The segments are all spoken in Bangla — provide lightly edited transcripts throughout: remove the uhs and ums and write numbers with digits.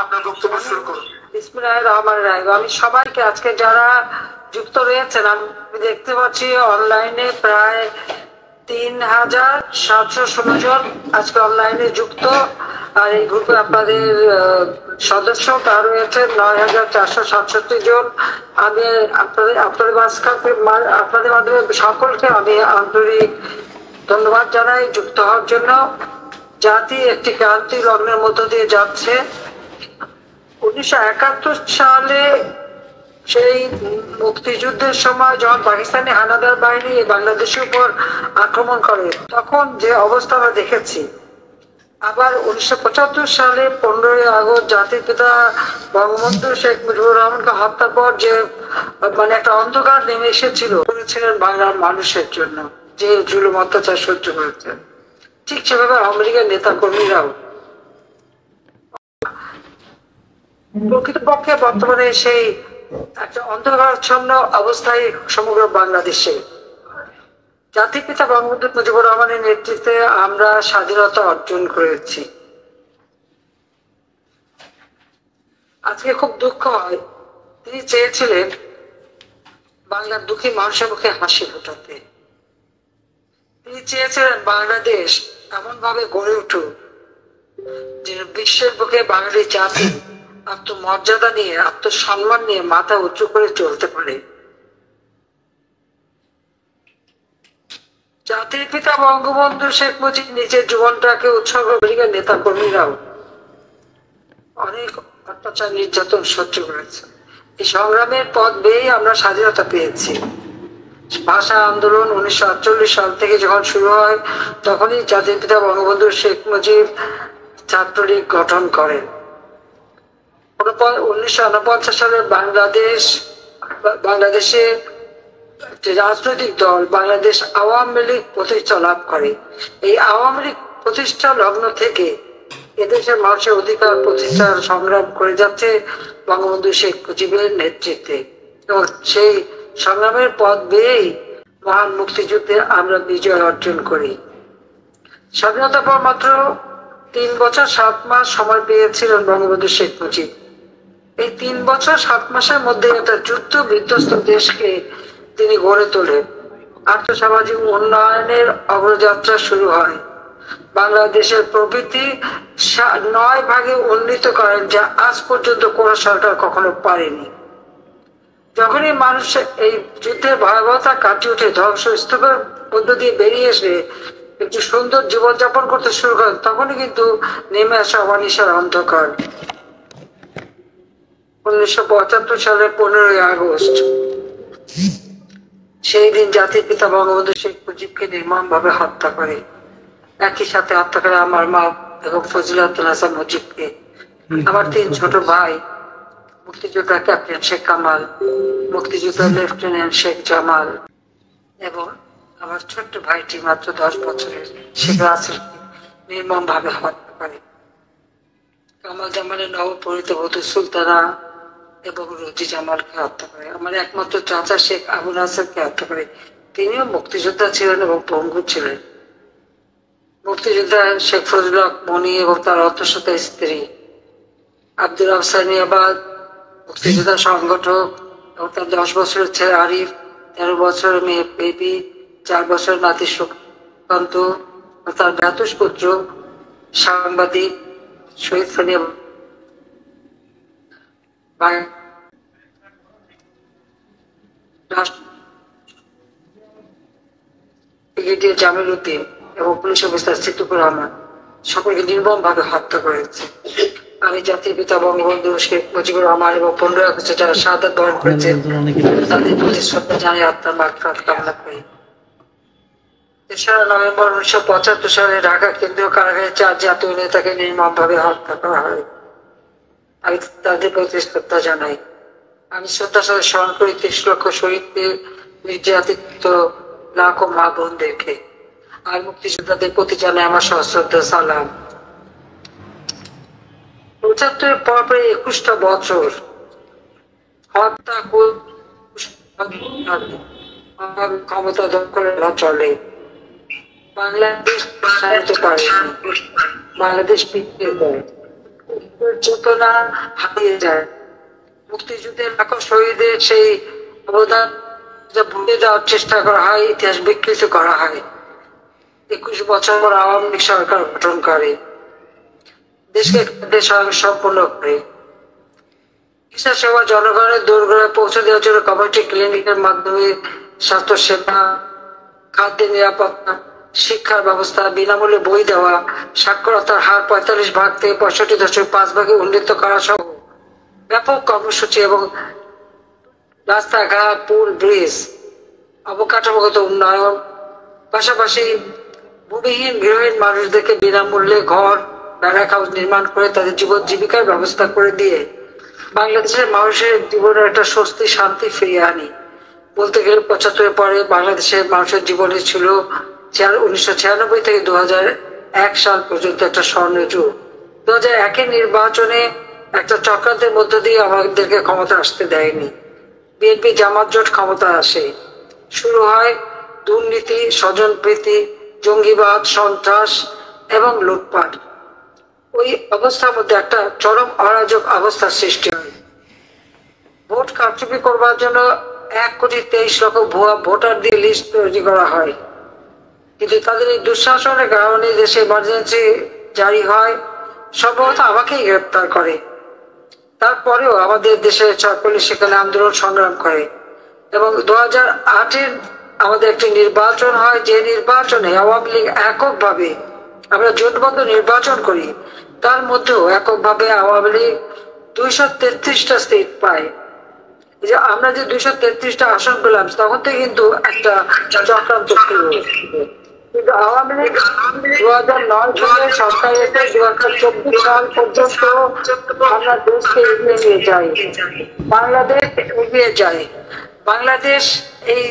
আপনার বক্তব্য শুরু করুন। বিসমিল্লাহির রহমানির রহিম। আমি সবাইকে আজকে যারা যুক্ত রয়েছেন, আমি দেখতে পাচ্ছি অনলাইনে প্রায় 3716 জন আজকে অনলাইনে যুক্ত। আর এই গ্রুপে আপনাদের সদস্য তা রয়েছে 9467 জন। আমি আপনাদের মাধ্যমে সকলকে আমি আন্তরিক ধন্যবাদ জানাই যুক্ত হওয়ার জন্য। জাতি একটি ক্রান্তি লগ্নের মধ্য দিয়ে যাচ্ছে। 1971 সালে সেই মুক্তিযুদ্ধের সময় যখন পাকিস্তানি হানাদার বাহিনী বাংলাদেশের উপর আক্রমণ করে, তখন যে অবস্থা আমরা দেখেছি। আবার 1975 সালে 15ই আগস্ট জাতির পিতা বঙ্গবন্ধু শেখ মুজিবুর রহমানকে হত্যার পর যে একটা অন্ধকার নেমে এসেছিল, করেছিলেন বাংলার মানুষের জন্য, যে জুলুম অত্যাচার সহ্য করেছে। ঠিক সেভাবে আমেরিকার নেতা কর্মীরাও প্রকৃতপক্ষে বর্তমানে সেই একটা অন্ধকারাচ্ছন্ন অবস্থায় সমগ্র বাংলাদেশে জাতির পিতা বঙ্গবন্ধু মুজিবুর রহমানের নেতৃত্বে আমরা স্বাধীনতা অর্জন করেছি। আজকে খুব দুঃখ হয়, তিনি চেয়েছিলেন বাংলার দুঃখী মানুষের মুখে হাসি ফোটাতে। তিনি চেয়েছিলেন বাংলাদেশ এমন ভাবে গড়ে উঠুক যে বিশ্বের বুকে বাঙালি জাতি আত্মমর্যাদা নিয়ে, আত্মসম্মান নিয়ে মাথা উঁচু করে চলতে পারে। জাতির পিতা বঙ্গবন্ধু শেখ মুজিব নিজের জীবনটাকে উৎসর্গ করে, নেতা কর্মীরাও অনেক অত্যাচার নির্যাতন সহ্য করেছে। এই সংগ্রামের পথ বেয়েই আমরা স্বাধীনতা পেয়েছি। ভাষা আন্দোলন 1948 সাল থেকে যখন শুরু হয়, তখনই জাতির পিতা বঙ্গবন্ধু শেখ মুজিব ছাত্রলীগ গঠন করেন। 1949 সালে বাংলাদেশে রাজনৈতিক দল বাংলাদেশ আওয়ামী লীগ প্রতিষ্ঠা লাভ করে। এই আওয়ামী লীগ প্রতিষ্ঠা লগ্ন থেকে এদেশের মানুষের অধিকার প্রতিষ্ঠার সংগ্রাম করে যাচ্ছে বঙ্গবন্ধু শেখ মুজিবের নেতৃত্বে, এবং সেই সংগ্রামের পথ বেয়েই মহান মুক্তিযুদ্ধে আমরা বিজয় অর্জন করি। স্বাধীনতার পর মাত্র 3 বছর 7 মাস সময় পেয়েছিলেন বঙ্গবন্ধু শেখ মুজিব। এই 3 বছর 7 মাসের মধ্যে একটা যুদ্ধ বিধ্বস্ত দেশকে তিনি গড়ে তোলেন। আর্থসামাজিক উন্নয়নের অগ্রযাত্রা শুরু হয়। বাংলাদেশের প্রবৃদ্ধি 9 ভাগে উন্নীত করেন, যা আজ পর্যন্ত কোন সরকার কখনো পারেনি। যখনই মানুষ এই যুদ্ধের ভয়াবহতা কাটিয়ে উঠে ধ্বংসস্তূপের মধ্য দিয়ে বেরিয়ে এসে একটি সুন্দর জীবনযাপন করতে শুরু করেন, তখনই কিন্তু নেমে আসে অমানিসার অন্ধকার। 1975 সালের 15ই আগস্ট, সেই দিন জাতির পিতা বঙ্গবন্ধু শেখ মুজিবকে নির্মম ভাবে হত্যা করে। একই সাথে হত্যা করে আমার মা এবং ফজিলাতুল হাসান মুজিবকে। আমার 3 ছোট ভাই, মুক্তিযোদ্ধা ক্যাপ্টেন শেখ কামাল, মুক্তিযোদ্ধা লেফটেন্যান্ট শেখ জামাল, এবং আমার ছোট্ট ভাইটি মাত্র 10 বছরের শেখ রাসেলকে নির্মম ভাবে হত্যা করে। কামাল জামালের নবপরিণীত বধূ সুলতানা এবং রোজি জামালকে হত্যা করে। আমার একমাত্র চাচা শেখ আবু নাসেরকে হত্যা করে। তিনিও মুক্তিযোদ্ধা ছিলেন এবং পঙ্গু ছিলেন। মুক্তিযোদ্ধা শেখ ফজলুল হক মনি এবং তার অন্তঃসত্ত্বা স্ত্রী আব্দুল আহসানিয়াবাদ, মুক্তিযোদ্ধা সংগঠক, এবং তার 10 বছরের ছেলে আরিফ, 13 বছরের মেয়ে বেবি, 4 বছরের নাতি সুকান্ত, তার ভ্রাতুষ পুত্র সাংবাদিক শহীদ সানিয়া, ব্রিগেডিয়ার জামিল উদ্দিন এবং পুলিশ অফিসার সিদ্দিকুর রহমান সকলকে নির্মম ভাবে হত্যা করেছে। আমি জাতির পিতা বঙ্গবন্ধু শেখ মুজিবুর রহমান এবং 15 আগস্টে যারা শাহাদাত বরণ করেছে তাদের প্রতি শ্রদ্ধা জানিয়ে আত্মার মাগফিরাত কামনা করি। 3 নভেম্বর 1975 সালে ঢাকা কেন্দ্রীয় কারাগারে 4 জাতীয় নেতাকে নির্মম ভাবে হত্যা করা হয়। আমি তাদের প্রতি শ্রদ্ধা জানাই। আমি শ্রদ্ধার সাথে স্মরণ করি 30 লক্ষ শহীদদের, নির্যাতিত লাখো মা বোনদেরকে, আর মুক্তিযোদ্ধাদের প্রতি জানাই আমার সশ্রদ্ধ সালাম। 75 পর 21টা বছর হত্যা ক্ষমতা দখল চলে। বাংলাদেশ বাংলাদেশ পিছিয়ে দেয়। চেতনা হারিয়ে যায়। মুক্তিযুদ্ধের লাখো শহীদের সেই অবদান ভুলে যাওয়ার চেষ্টা করা হয়, ইতিহাস বিকৃত করা হয়। 21 বছর পর আওয়ামী লীগ সরকার গঠন করে, দেশকে স্বয়ংসম্পূর্ণ করে। চিকিৎসা সেবা জনগণের দোরগোড়ায় পৌঁছে দেওয়ার জন্য কমিউনিটি ক্লিনিকের মাধ্যমে স্বাস্থ্য সেবা, খাদ্যের নিরাপত্তা, শিক্ষার ব্যবস্থা, বিনামূল্যে বই দেওয়া, সাক্ষরতার হার 45% থেকে 65.5% উন্নীত করা সহ ব্যাপক কর্মসূচি এবং রাস্তাঘাট, পুল, ব্রিজ, অবকাঠামোগত উন্নয়ন, পাশাপাশি ভূমিহীন গৃহহীন মানুষদেরকে বিনামূল্যে ঘর, ব্যারাক হাউস নির্মাণ করে তাদের জীবন জীবিকার ব্যবস্থা করে দিয়ে বাংলাদেশের মানুষের জীবনে একটা স্বস্তি শান্তি ফিরিয়ে আনি। বলতে গেলে 75 পরে বাংলাদেশের মানুষের জীবনে ছিল 1996 থেকে 2001 সাল পর্যন্ত একটা স্বর্ণযুগ। 2001 নির্বাচনে একটা চক্রান্তের মধ্য দিয়ে আমাদেরকে ক্ষমতা আসতে দেয়নি। বিএনপি জামাত জোট ক্ষমতা আসে, শুরু হয় দুর্নীতি, স্বজনপ্রীতি, জঙ্গিবাদ, সন্ত্রাস এবং লুটপাট। ওই অবস্থার মধ্যে একটা চরম অরাজক অবস্থার সৃষ্টি হয়। ভোট কারচুপি করবার জন্য 1,23,00,000 ভুয়া ভোটার দিয়ে লিস্ট তৈরি করা হয়, কিন্তু তাদের এই দুঃশাসনের কারণে দেশে ইমার্জেন্সি জারি হয়, সম্ভবত আমাকেই গ্রেপ্তার করে। তারপরেও আমাদের দেশের পুলিশ সেখানে আন্দোলন সংগ্রাম করে এবং 2008 আমাদের একটি নির্বাচন হয়, যে নির্বাচনে আওয়ামী লীগ এককভাবে, আমরা জোটবদ্ধ নির্বাচন করি, তার মধ্যেও এককভাবে আওয়ামী লীগ 233টা সিট পায়। যে আমরা যে 233টা আসন পেলাম তখন থেকে কিন্তু একটা চক্রান্ত শুরু। কিন্তু আওয়ামী লীগ 2009 সালে সরকার এসে 2024 সাল পর্যন্ত আমরা দেশকে এগিয়ে নিয়ে যাই, বাংলাদেশ এগিয়ে যায়। বাংলাদেশ এই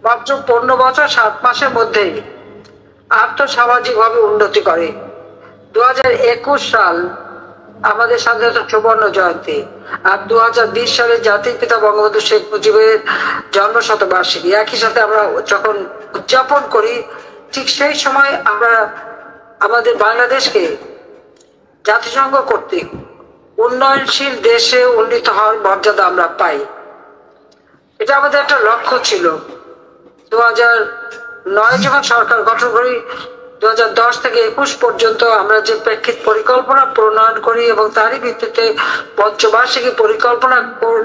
মাত্র 15 বছর 7 মাসের মধ্যেই আর্থসামাজিক ভাবে উন্নতি করে। 2021 সাল আমাদের স্বাধীনতা সুবর্ণ জয়ন্তী, আর 2020 সালে জাতির পিতা বঙ্গবন্ধু শেখ মুজিবের জন্ম শতবার্ষিকী। একই সাথে আমরা যখন উদযাপন করি, ঠিক সেই সময় আমরা আমাদের বাংলাদেশকে জাতিসংঘ কর্তৃক উন্নয়নশীল দেশে উন্নীত হওয়ার মর্যাদা আমরা পাই। এটা আমাদের একটা লক্ষ্য ছিল। 2009 যখন সরকার গঠন করি, 2010 থেকে 21 পর্যন্ত আমরা যে প্রেক্ষিত পরিকল্পনা প্রণয়ন করি এবং তারই ভিত্তিতে পঞ্চবার্ষিকী পরিকল্পনা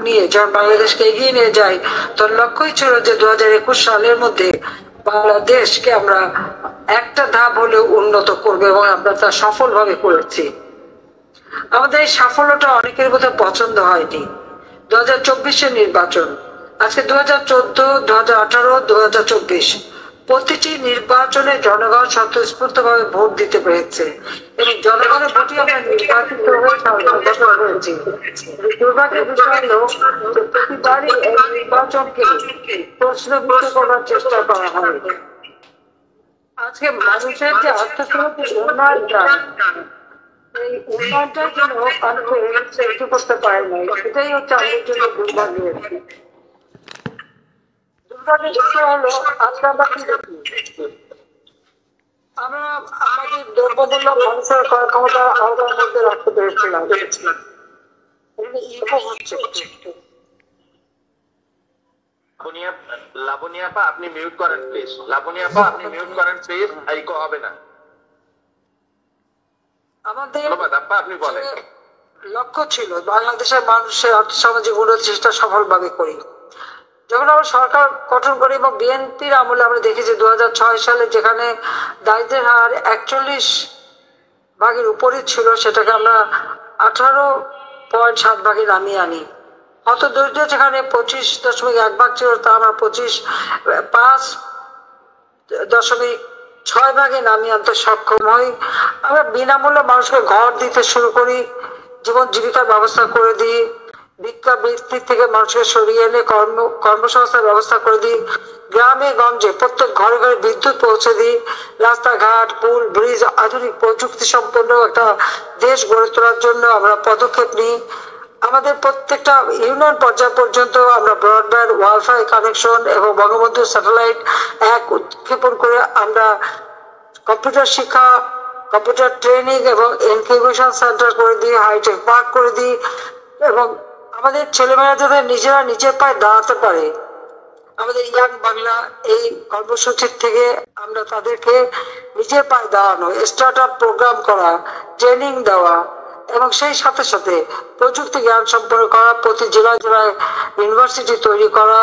নিয়ে যখন বাংলাদেশকে এগিয়ে নিয়ে যাই, তোর লক্ষ্যই ছিল যে 2021 সালের মধ্যে বাংলাদেশকে আমরা একটা ধাপ হলেও উন্নত করবো এবং আমরা তা সফলভাবে করেছি। আমাদের এই সাফল্যটা অনেকের বোধহয় পছন্দ হয়নি। 2024-এর নির্বাচন, আজকে 2014, 2018, 2024 প্রতিটি নির্বাচনে জনগণ স্বতঃস্ফূর্ত ভাবে ভোট দিতে পেরেছে এবং জনগণের ভোটই আমরা নির্বাচিত হয়েছি। দুর্ভাগ্যের বিষয় হলো প্রতিবারই এই নির্বাচনকে প্রশ্নবিদ্ধ করার চেষ্টা করা হয়। আজকে মানুষের যে আর্থসামাজিক উন্নয়নটা, এই উন্নয়নটাই যেন অনেকে করতে পারে নাই, এটাই হচ্ছে আমাদের জন্য দুর্ভাগ্যের। আমরা আমাদের দ্রব্যমূল্য মানুষের ক্রয় ক্ষমতা আওতার মধ্যে রাখতে পেরেছিলাম। লাবণীয়াপা আপনি মিউট করেন প্লিজ। লাবণীয়াপা আপনি মিউট করেন প্লিজ, ইকো হবে না। আমাদের আপনি বলেন। লক্ষ্য ছিল বাংলাদেশের মানুষের আর্থসামাজিক উন্নতি চেষ্টা সফলভাবে করি। যখন আমরা সরকার গঠন করি এবং বিএনপির আমলে আমরা দেখেছি 2006 সালে যেখানে দারিদ্রের হার 41% উপরে ছিল, সেটাকে আমরা 18.7% নামিয়ে আনি। হত দরিদ্র যেখানে 25.1% ছিল, তা আমরা 5.6% নামিয়ে আনতে সক্ষম হই। আমরা বিনামূল্যে মানুষকে ঘর দিতে শুরু করি, জীবন জীবিকার ব্যবস্থা করে দিই, ভিক্ষা বৃত্তি থেকে মানুষকে সরিয়ে এনে কর্মসংস্থার ব্যবস্থা করে দিই, গ্রামে গঞ্জে প্রত্যেক ঘরে ঘরে বিদ্যুৎ পৌঁছে দিই, রাস্তাঘাট, পুল, ব্রিজ, আধুনিক প্রযুক্তি সম্পন্ন একটা দেশ গড়ে তোলার জন্য আমরা পদক্ষেপ নিই। আমাদের প্রত্যেকটা ইউনিয়ন পর্যায় পর্যন্ত আমরা ব্রডব্যান্ড, ওয়াইফাই কানেকশন এবং বঙ্গবন্ধু স্যাটেলাইট 1 উৎক্ষেপণ করে আমরা কম্পিউটার শিক্ষা, কম্পিউটার ট্রেনিং এবং ইনকিউবেশন সেন্টার করে দিই, হাইটেক পার্ক করে দিই, এবং আমাদের ছেলেমেয়েরা যাতে নিজেরা নিজের পায়ে দাঁড়াতে পারে, আমাদের ইয়াং বাংলা এই কর্মসূচির থেকে আমরা তাদেরকে নিজের পায়ে দাঁড়ানো, স্টার্ট আপ প্রোগ্রাম করা, ট্রেনিং দেওয়া, এবং সেই সাথে সাথে প্রযুক্তি জ্ঞান সম্পন্ন করা, প্রতি জেলায় জেলায় ইউনিভার্সিটি তৈরি করা,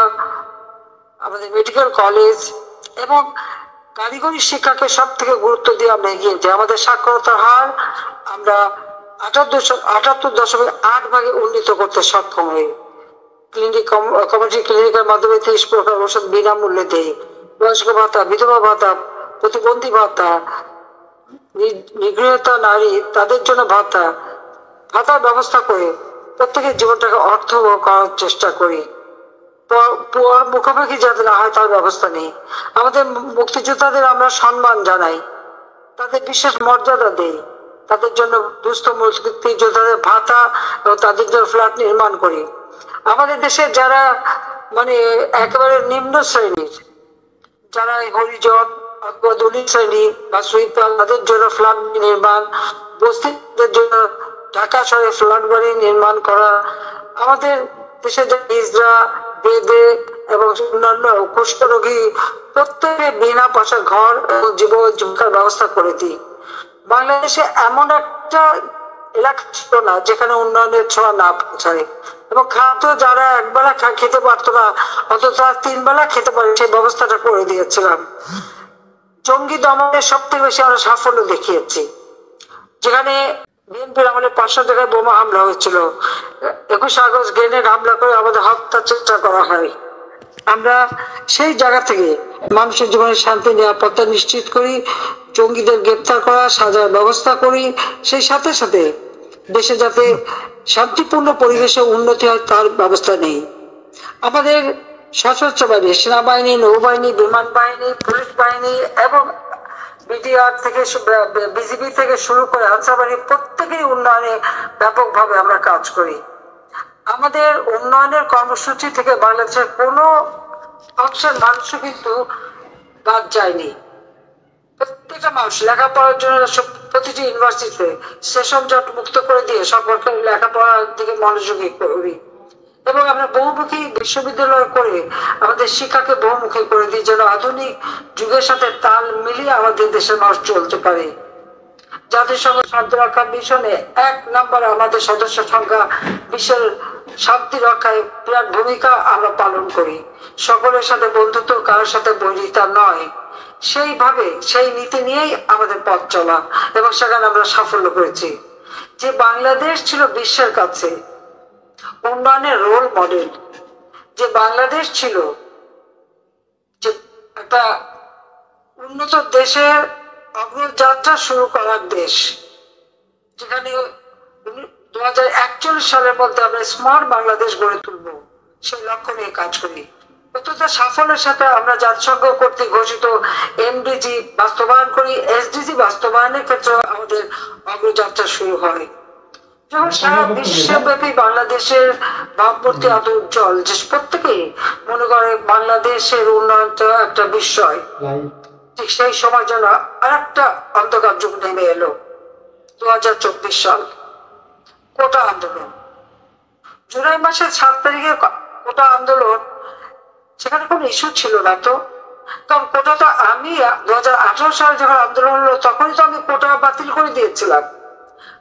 আমাদের মেডিকেল কলেজ এবং কারিগরি শিক্ষাকে সব থেকে গুরুত্ব দিয়ে আমরা এগিয়ে যাই। আমাদের সাক্ষরতার হার আমরা 78.8 উন্নীত করতে সক্ষম হই। কমিউনিটি ক্লিনিকের মাধ্যমে 30 প্রকার ওষুধ বিনামূল্যে দেয়। বয়স্ক ভাতা, বিধবা ভাতা, প্রতিবন্ধী ভাতা, নিগৃহীতা নারী তাদের জন্য ভাতার ব্যবস্থা করে প্রত্যেকের জীবনটাকে অর্থবহ করার চেষ্টা করি। মুখোমুখি যাতে না হয় তার ব্যবস্থা নেই। আমাদের মুক্তিযোদ্ধাদের আমরা সম্মান জানাই, তাদের বিশেষ মর্যাদা দেই, তাদের জন্য দুস্থ মুক্তিযোদ্ধাদের ভাতা এবং তাদের জন্য ফ্ল্যাট নির্মাণ করি। আমাদের দেশে যারা মানে একেবারে নিম্ন শ্রেণীর, যারা হরিজন অথবা দলিত শ্রেণী বা সুইপার, তাদের জন্য ফ্ল্যাট নির্মাণ, বস্তিদের জন্য ঢাকা শহরে ফ্ল্যাট বাড়ি নির্মাণ করা, আমাদের দেশে যে হিজড়া, বেদে এবং অন্যান্য কুষ্ঠরোগী প্রত্যেকে বিনা পয়সা ঘর এবং জীবিকার ব্যবস্থা করে দিই। বাংলাদেশে এমন একটা এলাকা ছিল না যেখানে উন্নয়নের ছোঁয়া না পৌঁছায়, এবং খাদ্য যারা একবেলা খেতে পারতো না অথচ তারা 3 বেলা খেতে পারে সেই ব্যবস্থাটা করে দিয়েছিলাম। জঙ্গি দমনের সব থেকে বেশি আমরা সাফল্য দেখিয়েছি। যেখানে বিএনপির আমলে 500 জায়গায় বোমা হামলা হয়েছিল, 21 আগস্ট গ্রেনেড হামলা করে আমাদের হত্যার চেষ্টা করা হয়। আমরা সেই জায়গা থেকে মানুষের জীবনের শান্তি নিরাপত্তা নিশ্চিত করি, জঙ্গিদের গ্রেপ্তার করা, সাজার ব্যবস্থা করি, সেই সাথে সাথে দেশে যাতে শান্তিপূর্ণ পরিবেশে উন্নতি হয় তার ব্যবস্থা নেই। আমাদের সশস্ত্র বাহিনী, সেনাবাহিনী, নৌবাহিনী, বিমান বাহিনী, পুলিশ বাহিনী এবং বিডিআর থেকে বিজিবি থেকে শুরু করে আনসার বাহিনী প্রত্যেকেই উন্নয়নে ব্যাপকভাবে আমরা কাজ করি। আমাদের উন্নয়নের কর্মসূচি থেকে বাংলাদেশের কোনো অংশের মানুষও কিন্তু বাদ যায়নি। প্রত্যেকটা মানুষ লেখাপড়ার জন্য প্রতিটি ইউনিভার্সিটিতে সেশন জট মুক্ত করে দিয়ে সকলকে লেখাপড়ার দিকে মনোযোগী করি, এবং আমরা বহুমুখী বিশ্ববিদ্যালয় করে আমাদের শিক্ষাকে বহুমুখী করে দিই, যেন আধুনিক যুগের সাথে তাল মিলিয়ে আমাদের দেশের মানুষ চলতে পারে। জাতিসংঘ শান্তি রক্ষা মিশনে 1 নম্বরে আমাদের সদস্য সংখ্যা, বিশ্বের শান্তি রক্ষায় বিরাট ভূমিকা আমরা পালন করি। সকলের সাথে বন্ধুত্ব, কারোর সাথে বৈরিতা নয়, সেইভাবে সেই নীতি নিয়েই আমাদের পথ চলা, এবং সেখানে আমরা সাফল্য করেছি। যে বাংলাদেশ ছিল বিশ্বের কাছে উন্নয়নের রোল মডেল, যে বাংলাদেশ ছিল যে একটা উন্নত দেশের অগ্রযাত্রা শুরু করার দেশ, যেখানে 2041 সালের মধ্যে আমরা স্মার্ট বাংলাদেশ গড়ে তুলব, সেই লক্ষ্য নিয়ে কাজ করি। অত্যন্ত সাফল্যের সাথে আমরা জাতিসংঘ কর্তৃক ঘোষিত এমডিজি বাস্তবায়ন করি। এসডিজি বাস্তবায়নের ক্ষেত্রে আমাদের অগ্রযাত্রা শুরু হয়। যখন সারা বিশ্বব্যাপী বাংলাদেশের ভাবমূর্তি এত উজ্জ্বল যে প্রত্যেকেই মনে করে বাংলাদেশের উন্নয়নটা একটা বিস্ময়, ঠিক সেই সময় যেন আরেকটা অন্ধকার যুগ নেমে এলো। 2024 সাল, কোটা আন্দোলন। জুলাই মাসের 7 তারিখে কোটা আন্দোলন, সেখানে কোনো ইস্যু ছিল না তো, কারণ কোটা তো আমি 2018 সালে যখন আন্দোলন হলো তখনই তো আমি কোটা বাতিল করে দিয়েছিলাম।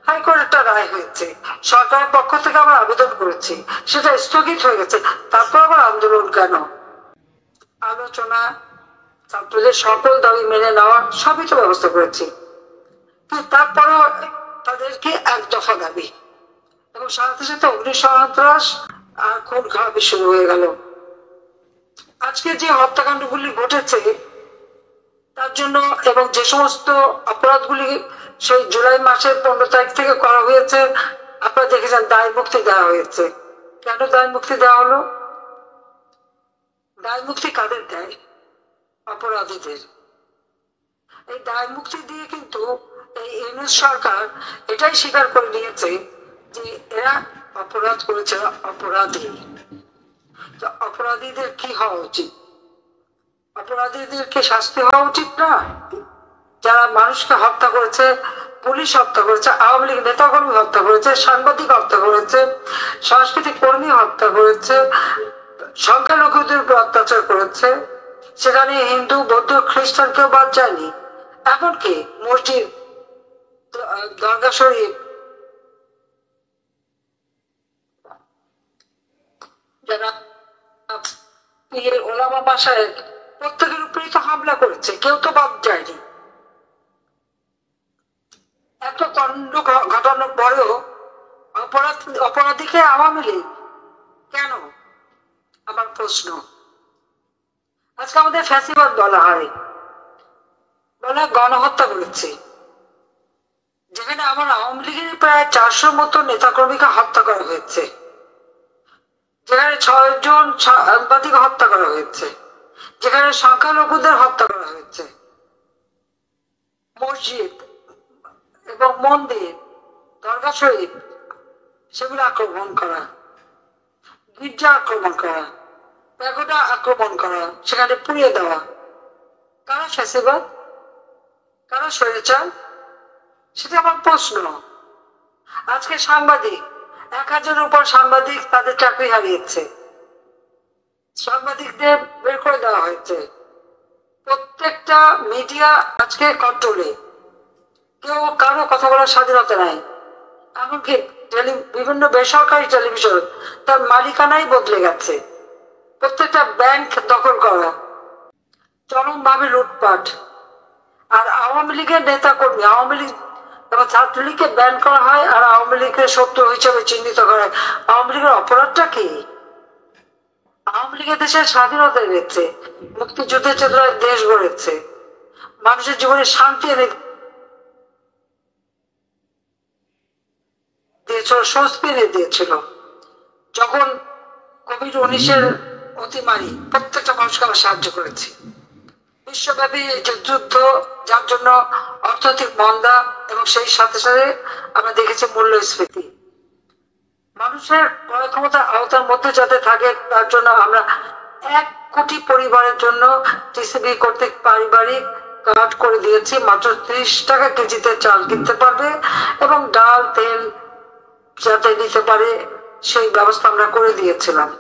হাইকোর্ট একটা রায় হয়েছে, সরকারের পক্ষ থেকে আমরা আবেদন করেছি, সেটা স্থগিত হয়ে গেছে, তারপর আবার আন্দোলন কেন? আলোচনা, ছাত্রদের সকল দাবি মেনে নেওয়া, সবই তো ব্যবস্থা করেছি, কিন্তু তারপরেও তাদেরকে 1 দফা দাবি, এবং সাথে সাথে অগ্নিসন্ত্রাস আর খুন খারাপি শুরু হয়ে গেল। আজকে যে হত্যাকাণ্ডগুলি ঘটেছে তার জন্য, এবং যে সমস্ত অপরাধগুলি সেই জুলাই মাসের 15 তারিখ থেকে করা হয়েছে, আপনারা দেখেছেন দায় মুক্তি দেওয়া হয়েছে। কেন দায় মুক্তি দেওয়া হলো? দায় মুক্তি কাদের দেয়? অপরাধীদের। এই দায় মুক্তি দিয়ে কিন্তু এই ইউনূস সরকার এটাই স্বীকার করে নিয়েছে যে এরা অপরাধ করেছে, অপরাধী। অপরাধীদের কি হওয়া উচিত? অপরাধীদেরকে শাস্তি হওয়া উচিত না? যারা মানুষকে হত্যা করেছে, পুলিশ হত্যা করেছে, আওয়ামী লীগ নেতাকর্মী হত্যা করেছে, সাংবাদিক হত্যা করেছে, সাংস্কৃতিক কর্মী হত্যা করেছে, সংখ্যালঘুদের উপর অত্যাচার করেছে, সেখানে হিন্দু, বৌদ্ধ, খ্রিস্টান কেউ বাদ যায়নি। এমনকি মসজিদ, দরগা শরীফ, যারা পীর ওলামা মাশায়েখ, প্রত্যেকের উপরেই তো হামলা করেছে, কেউ তো বাদ যায়নি। এত কাণ্ড ঘটানোর পরেও অপরাধীকে আওয়ামী লীগ কেন, আমার প্রশ্ন। আজকে আমাদের ফ্যাসিবাদ বলা হয়, বলা গণহত্যা করেছে, যেখানে আমার আওয়ামী লীগের প্রায় 400 মতো নেতাকর্মীকে হত্যা করা হয়েছে, যেখানে 6 জন সাংবাদিক হত্যা করা হয়েছে, যেখানে সংখ্যালঘুদের হত্যা করা হয়েছে, মসজিদ এবং মন্দির, দরগা শরীফ সেগুলো আক্রমণ করা, গির্জা আক্রমণ করা, প্যাগোডা আক্রমণ করা, সেখানে পুড়িয়ে দেওয়া। কারা ফ্যাসিবাদ, কারা স্বৈরাচার, সেটা আমার প্রশ্ন। আজকে সাংবাদিক 1000-এর উপর সাংবাদিক তাদের চাকরি হারিয়েছে, সাংবাদিকদের বের করে দেওয়া হয়েছে। প্রত্যেকটা মিডিয়া আজকে কন্ট্রোলে, কেউ কারো কথা বলার স্বাধীনতা নাই। এমনকি বিভিন্ন বেসরকারি টেলিভিশন তার মালিকানাই বদলে গেছে, প্রত্যেকটা ব্যাংক দখল করা, চরম ভাবে লুটপাট। আর আওয়ামী লীগের নেতা কর্মী, আওয়ামী লীগ এবং ছাত্রলীগকে ব্যান করা হয় আর আওয়ামী লীগের শত্রু হিসেবে চিহ্নিত করা হয়। আওয়ামী লীগের অপরাধটা কি? আওয়ামী লীগের দেশের স্বাধীনতা এনেছে, মুক্তিযুদ্ধের চেতনায় দেশ গড়েছে, মানুষের জীবনে শান্তি এনে দিয়েছিল, স্বস্তি এনে দিয়েছিল। যখন কোভিড-19 অতিমারি প্রত্যেকটা মানুষকে আমরা সাহায্য করেছি। বিশ্বব্যাপী যে যুদ্ধ, যার জন্য অর্থনৈতিক মন্দা এবং সেই সাথে সাথে আমরা দেখেছি মূল্যস্ফীতি, মানুষের ক্রয় ক্ষমতার আওতার মধ্যে যাতে থাকে তার জন্য আমরা 1 কোটি পরিবারের জন্য টিসিবি কর্তৃক পারিবারিক কার্ড করে দিয়েছি। মাত্র 30 টাকা কেজিতে চাল কিনতে পারবে এবং ডাল তেল যাতে নিতে পারে সেই ব্যবস্থা আমরা করে দিয়েছিলাম।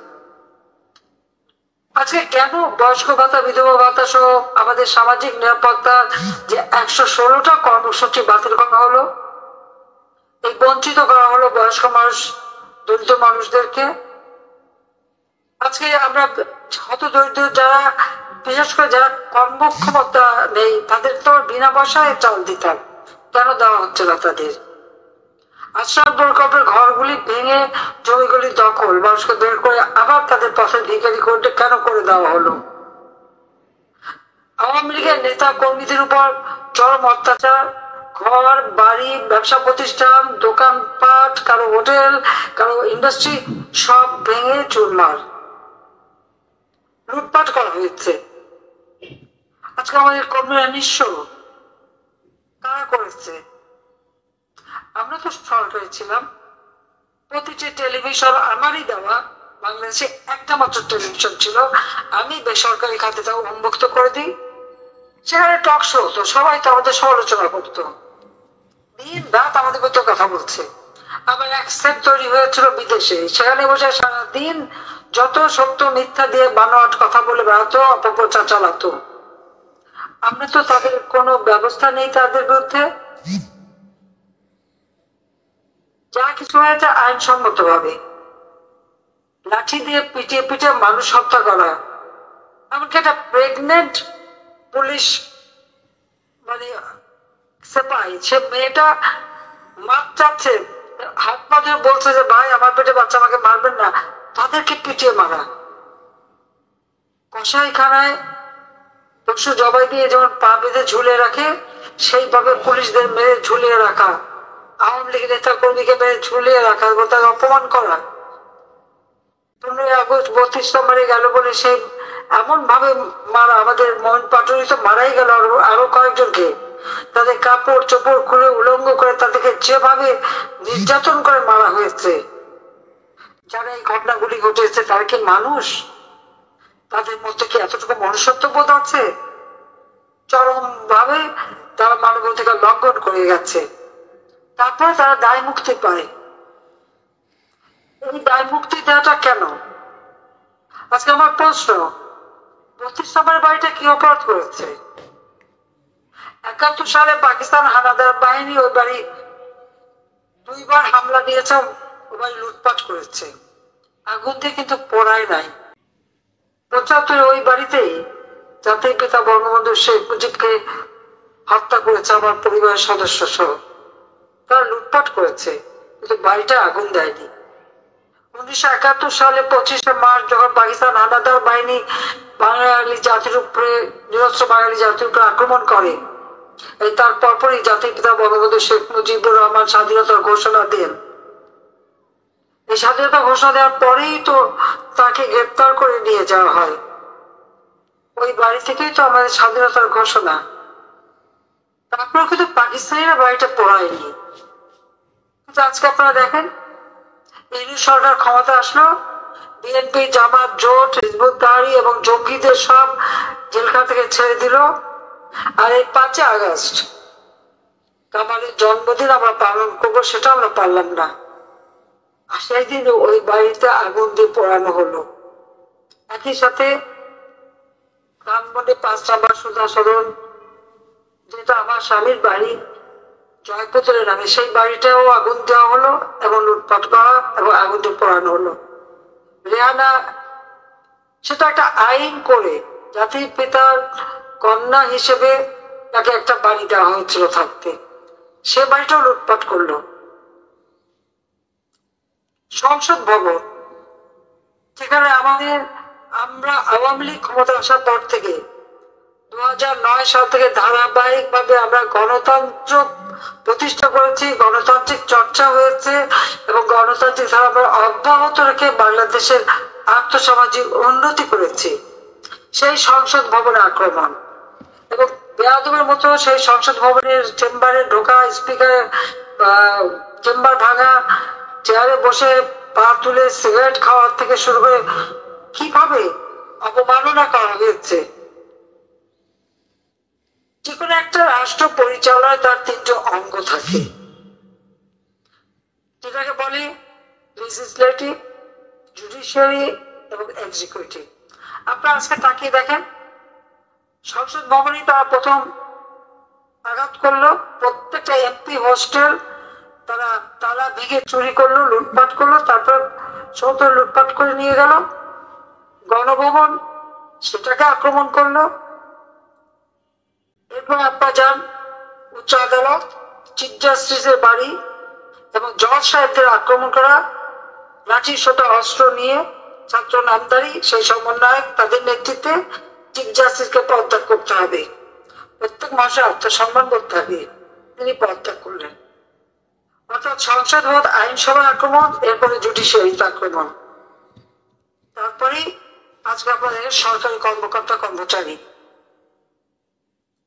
আজকে কেন বয়স্ক ভাতা, বিধবা ভাতা সহ আমাদের সামাজিক নিরাপত্তা যে 116টা কর্মসূচি বাতিল করা হলো, এই বঞ্চিত করা হলো বয়স্ক মানুষ, দরিদ্র মানুষদেরকে। আজকে আমরা হত দরিদ্র যারা, বিশেষ করে যারা কর্মক্ষমতা নেই, তাদের তো বিনা পয়সায় চাল দিতাম, কেন দেওয়া হচ্ছে না তাদের? আশ্রয় প্রকল্পের ঘরগুলি ভেঙে জমিগুলি দখল, মানুষকে বের করে আবার তাদের পথে ভিখারি করতে কেন করে দেওয়া হলো? আওয়ামী লীগের নেতা কর্মীদের উপর চরম অত্যাচার, ঘর বাড়ি, ব্যবসা প্রতিষ্ঠান, দোকানপাট, কারো হোটেল, কারো ইন্ডাস্ট্রি সব ভেঙে চুরমার, লুটপাট করা হয়েছে। আজকে আমাদের কর্মীরা নিঃস্ব, কারা করেছে? আমরা তো শর্ট হয়েছিলাম। প্রতিটি টেলিভিশন আমারই দেওয়া, বাংলাদেশে একটা মাত্র টেলিভিশন ছিল, আমি বেসরকারি খাতে তাও উন্মুক্ত করে দিই। সেখানে টক শো হতো, সবাই তো আমাদের সমালোচনা করতো, দিন রাত আমাদের মধ্যে কথা বলছে। আবার এক সেট তৈরি হয়েছিল বিদেশে, সেখানে বসে সারাদিন যত সত্য মিথ্যা দিয়ে বানোয়াট কথা বলে বেড়াতো, অপপ্রচার চালাতো। আমরা তো তাদের কোনো ব্যবস্থা নেই তাদের বিরুদ্ধে। যা কিছু হয়েছে আইনসম্মত ভাবে, লাঠি দিয়ে পিটিয়ে পিটিয়ে মানুষ হত্যা করা, এমনকি একটা প্রেগনেন্ট পুলিশ মানে সেপাই, সে মেয়েটা মাপ চাচ্ছে, হাত পা ধরে বলছে যে ভাই আমার পেটে বাচ্চা, আমাকে মারবেন না, তাদেরকে পিটিয়ে মারা। কসাইখানায় পশু জবাই দিয়ে যেমন পা বেঁধে ঝুলে রাখে, সেইভাবে পুলিশদের মেরে ঝুলিয়ে রাখা, আওয়ামী লীগের নেতা কর্মীকে মেরে ঝুলিয়ে রাখা, তাকে অপমান করা। 15ই আগস্ট 32 নম্বরে গেল বলে সেই এমন ভাবে মারা, আমাদের মহিন পাটুরি তো মারাই গেল, আরো কয়েকজনকে তাদের কাপড় চোপড় খুলে উলঙ্গ করে তাদেরকে যেভাবে নির্যাতন করে মারা হয়েছে। যারা এই ঘটনাগুলি ঘটেছে তারা কি মানুষ? তাদের মধ্যে কি এতটুকু মনুষ্যত্ব বোধ আছে? চরম ভাবে তারা মানবাধিকার লঙ্ঘন করে গেছে, তারপরে তারা দায় মুক্তি পায়। এই দায় মুক্তি দেওয়াটা কেন? আজকে আমার প্রশ্ন, 32 নম্বরের বাড়িটা কি অপরাধ করেছে? 71 সালে পাকিস্তান হানাদার বাহিনী ওই বাড়ি 2 বার হামলা দিয়েছে, ওই বাড়ি লুটপাট করেছে, আগুন দিয়ে কিন্তু পোড়ায় নাই। 75 ওই বাড়িতেই জাতির পিতা বঙ্গবন্ধু শেখ মুজিবকে হত্যা করেছে আমার পরিবারের সদস্য সহ। তারা লুটপাট করেছে, কিন্তু বাড়িটা আগুন দেয়নি। 1971 সালে 25শে মার্চ যখন পাকিস্তান হানাদার বাহিনী বাঙালি জাতির উপরে, নিরস্ত্র বাঙালি জাতির উপরে আক্রমণ করে, এই তার পরপরই জাতির পিতা বঙ্গবন্ধু শেখ মুজিবুর রহমান স্বাধীনতার ঘোষণা দেন। এই স্বাধীনতা ঘোষণা দেওয়ার পরেই তো তাকে গ্রেপ্তার করে নিয়ে যাওয়া হয়। ওই বাড়ি থেকেই তো আমাদের স্বাধীনতার ঘোষণা। তারপরে কিন্তু পাকিস্তানিরা বাড়িটা পোড়ায়নি। কিন্তু আজকে আপনারা দেখেন, ইউনূস সরকার ক্ষমতা আসলো, বিএনপি, জামাত, জোট, হিজবুত তাহরীর এবং জঙ্গিদের সব জেলখানা থেকে ছেড়ে দিল। আর এই 5 আগস্ট কামালের জন্মদিন আমরা পালন করবো, সেটা আমরা পারলাম না। আর সেই দিন ওই বাড়িতে আগুন দিয়ে পোড়ানো হলো। একই সাথে ধানমন্ডি 5 নম্বর সুধা সদন, যেটা আমার স্বামীর বাড়ি জয়পুত্রের নামে, সেই বাড়িটাও আগুন দেওয়া হলো এবং লুটপাট করা এবং আগুন দিয়ে পোড়ানো হলো। রেহানা, সেটা একটা আইন করে জাতির পিতার কন্যা হিসেবে তাকে একটা বাড়ি দেওয়া হয়েছিল থাকতে, সে বাড়িটাও লুটপাট করলো। সংসদ ভবন, যেখানে আমরা আওয়ামী লীগ ক্ষমতা আসার পর থেকে 2009 সাল থেকে ধারাবাহিক ভাবে আমরা গণতন্ত্র প্রতিষ্ঠা করেছি, গণতান্ত্রিক চর্চা হয়েছে এবং গণতান্ত্রিক ধারা অব্যাহত রেখে বাংলাদেশের আর্থসামাজিক উন্নতি করেছি। সেই সংসদ ভবনে আক্রমণ এবং বেয়াদবের মতো সেই সংসদ ভবনের চেম্বারে ঢোকা, স্পিকার চেম্বার ভাঙা, চেয়ারে বসে পা তুলে সিগারেট খাওয়ার থেকে শুরু করে কিভাবে অবমাননা করা হয়েছে। যে কোনো একটা রাষ্ট্র পরিচালনায় তার 3টি অঙ্গ থাকে, যেটাকে বলে লেজিসলেটিভ, জুডিশিয়ারি এবং এক্সিকিউটিভ। আপনারা আজকে তাকিয়ে দেখেন, সংসদ ভবনে তারা প্রথম আঘাত করলো, প্রত্যেকটা এমপি হোস্টেল তারা তালা ভেঙে চুরি করলো, লুটপাট করলো, তারপর সমস্ত লুটপাট করে নিয়ে গেল। গণভবন, সেটাকে আক্রমণ করলো। এরপর আপনারা যান উচ্চ আদালত, চিফ জাস্টিসের বাড়ি এবং জজ সাহেবদের আক্রমণ করা, লাঠি সোটা অস্ত্র নিয়ে ছাত্র নামদারি, সেই সমন্বয়ক তাদের নেতৃত্বে চিফ জাস্টিসকে পদত্যাগ করতে হবে, প্রত্যেক মাসে আত্মসম্মান করতে হবে, তিনি পদত্যাগ করলেন। অর্থাৎ সংসদ ভবন, আইনসভার আক্রমণ, এরপরে জুডিশিয়ারিতে আক্রমণ, তারপরে আজকে আপনাদের সরকারি কর্মকর্তা কর্মচারী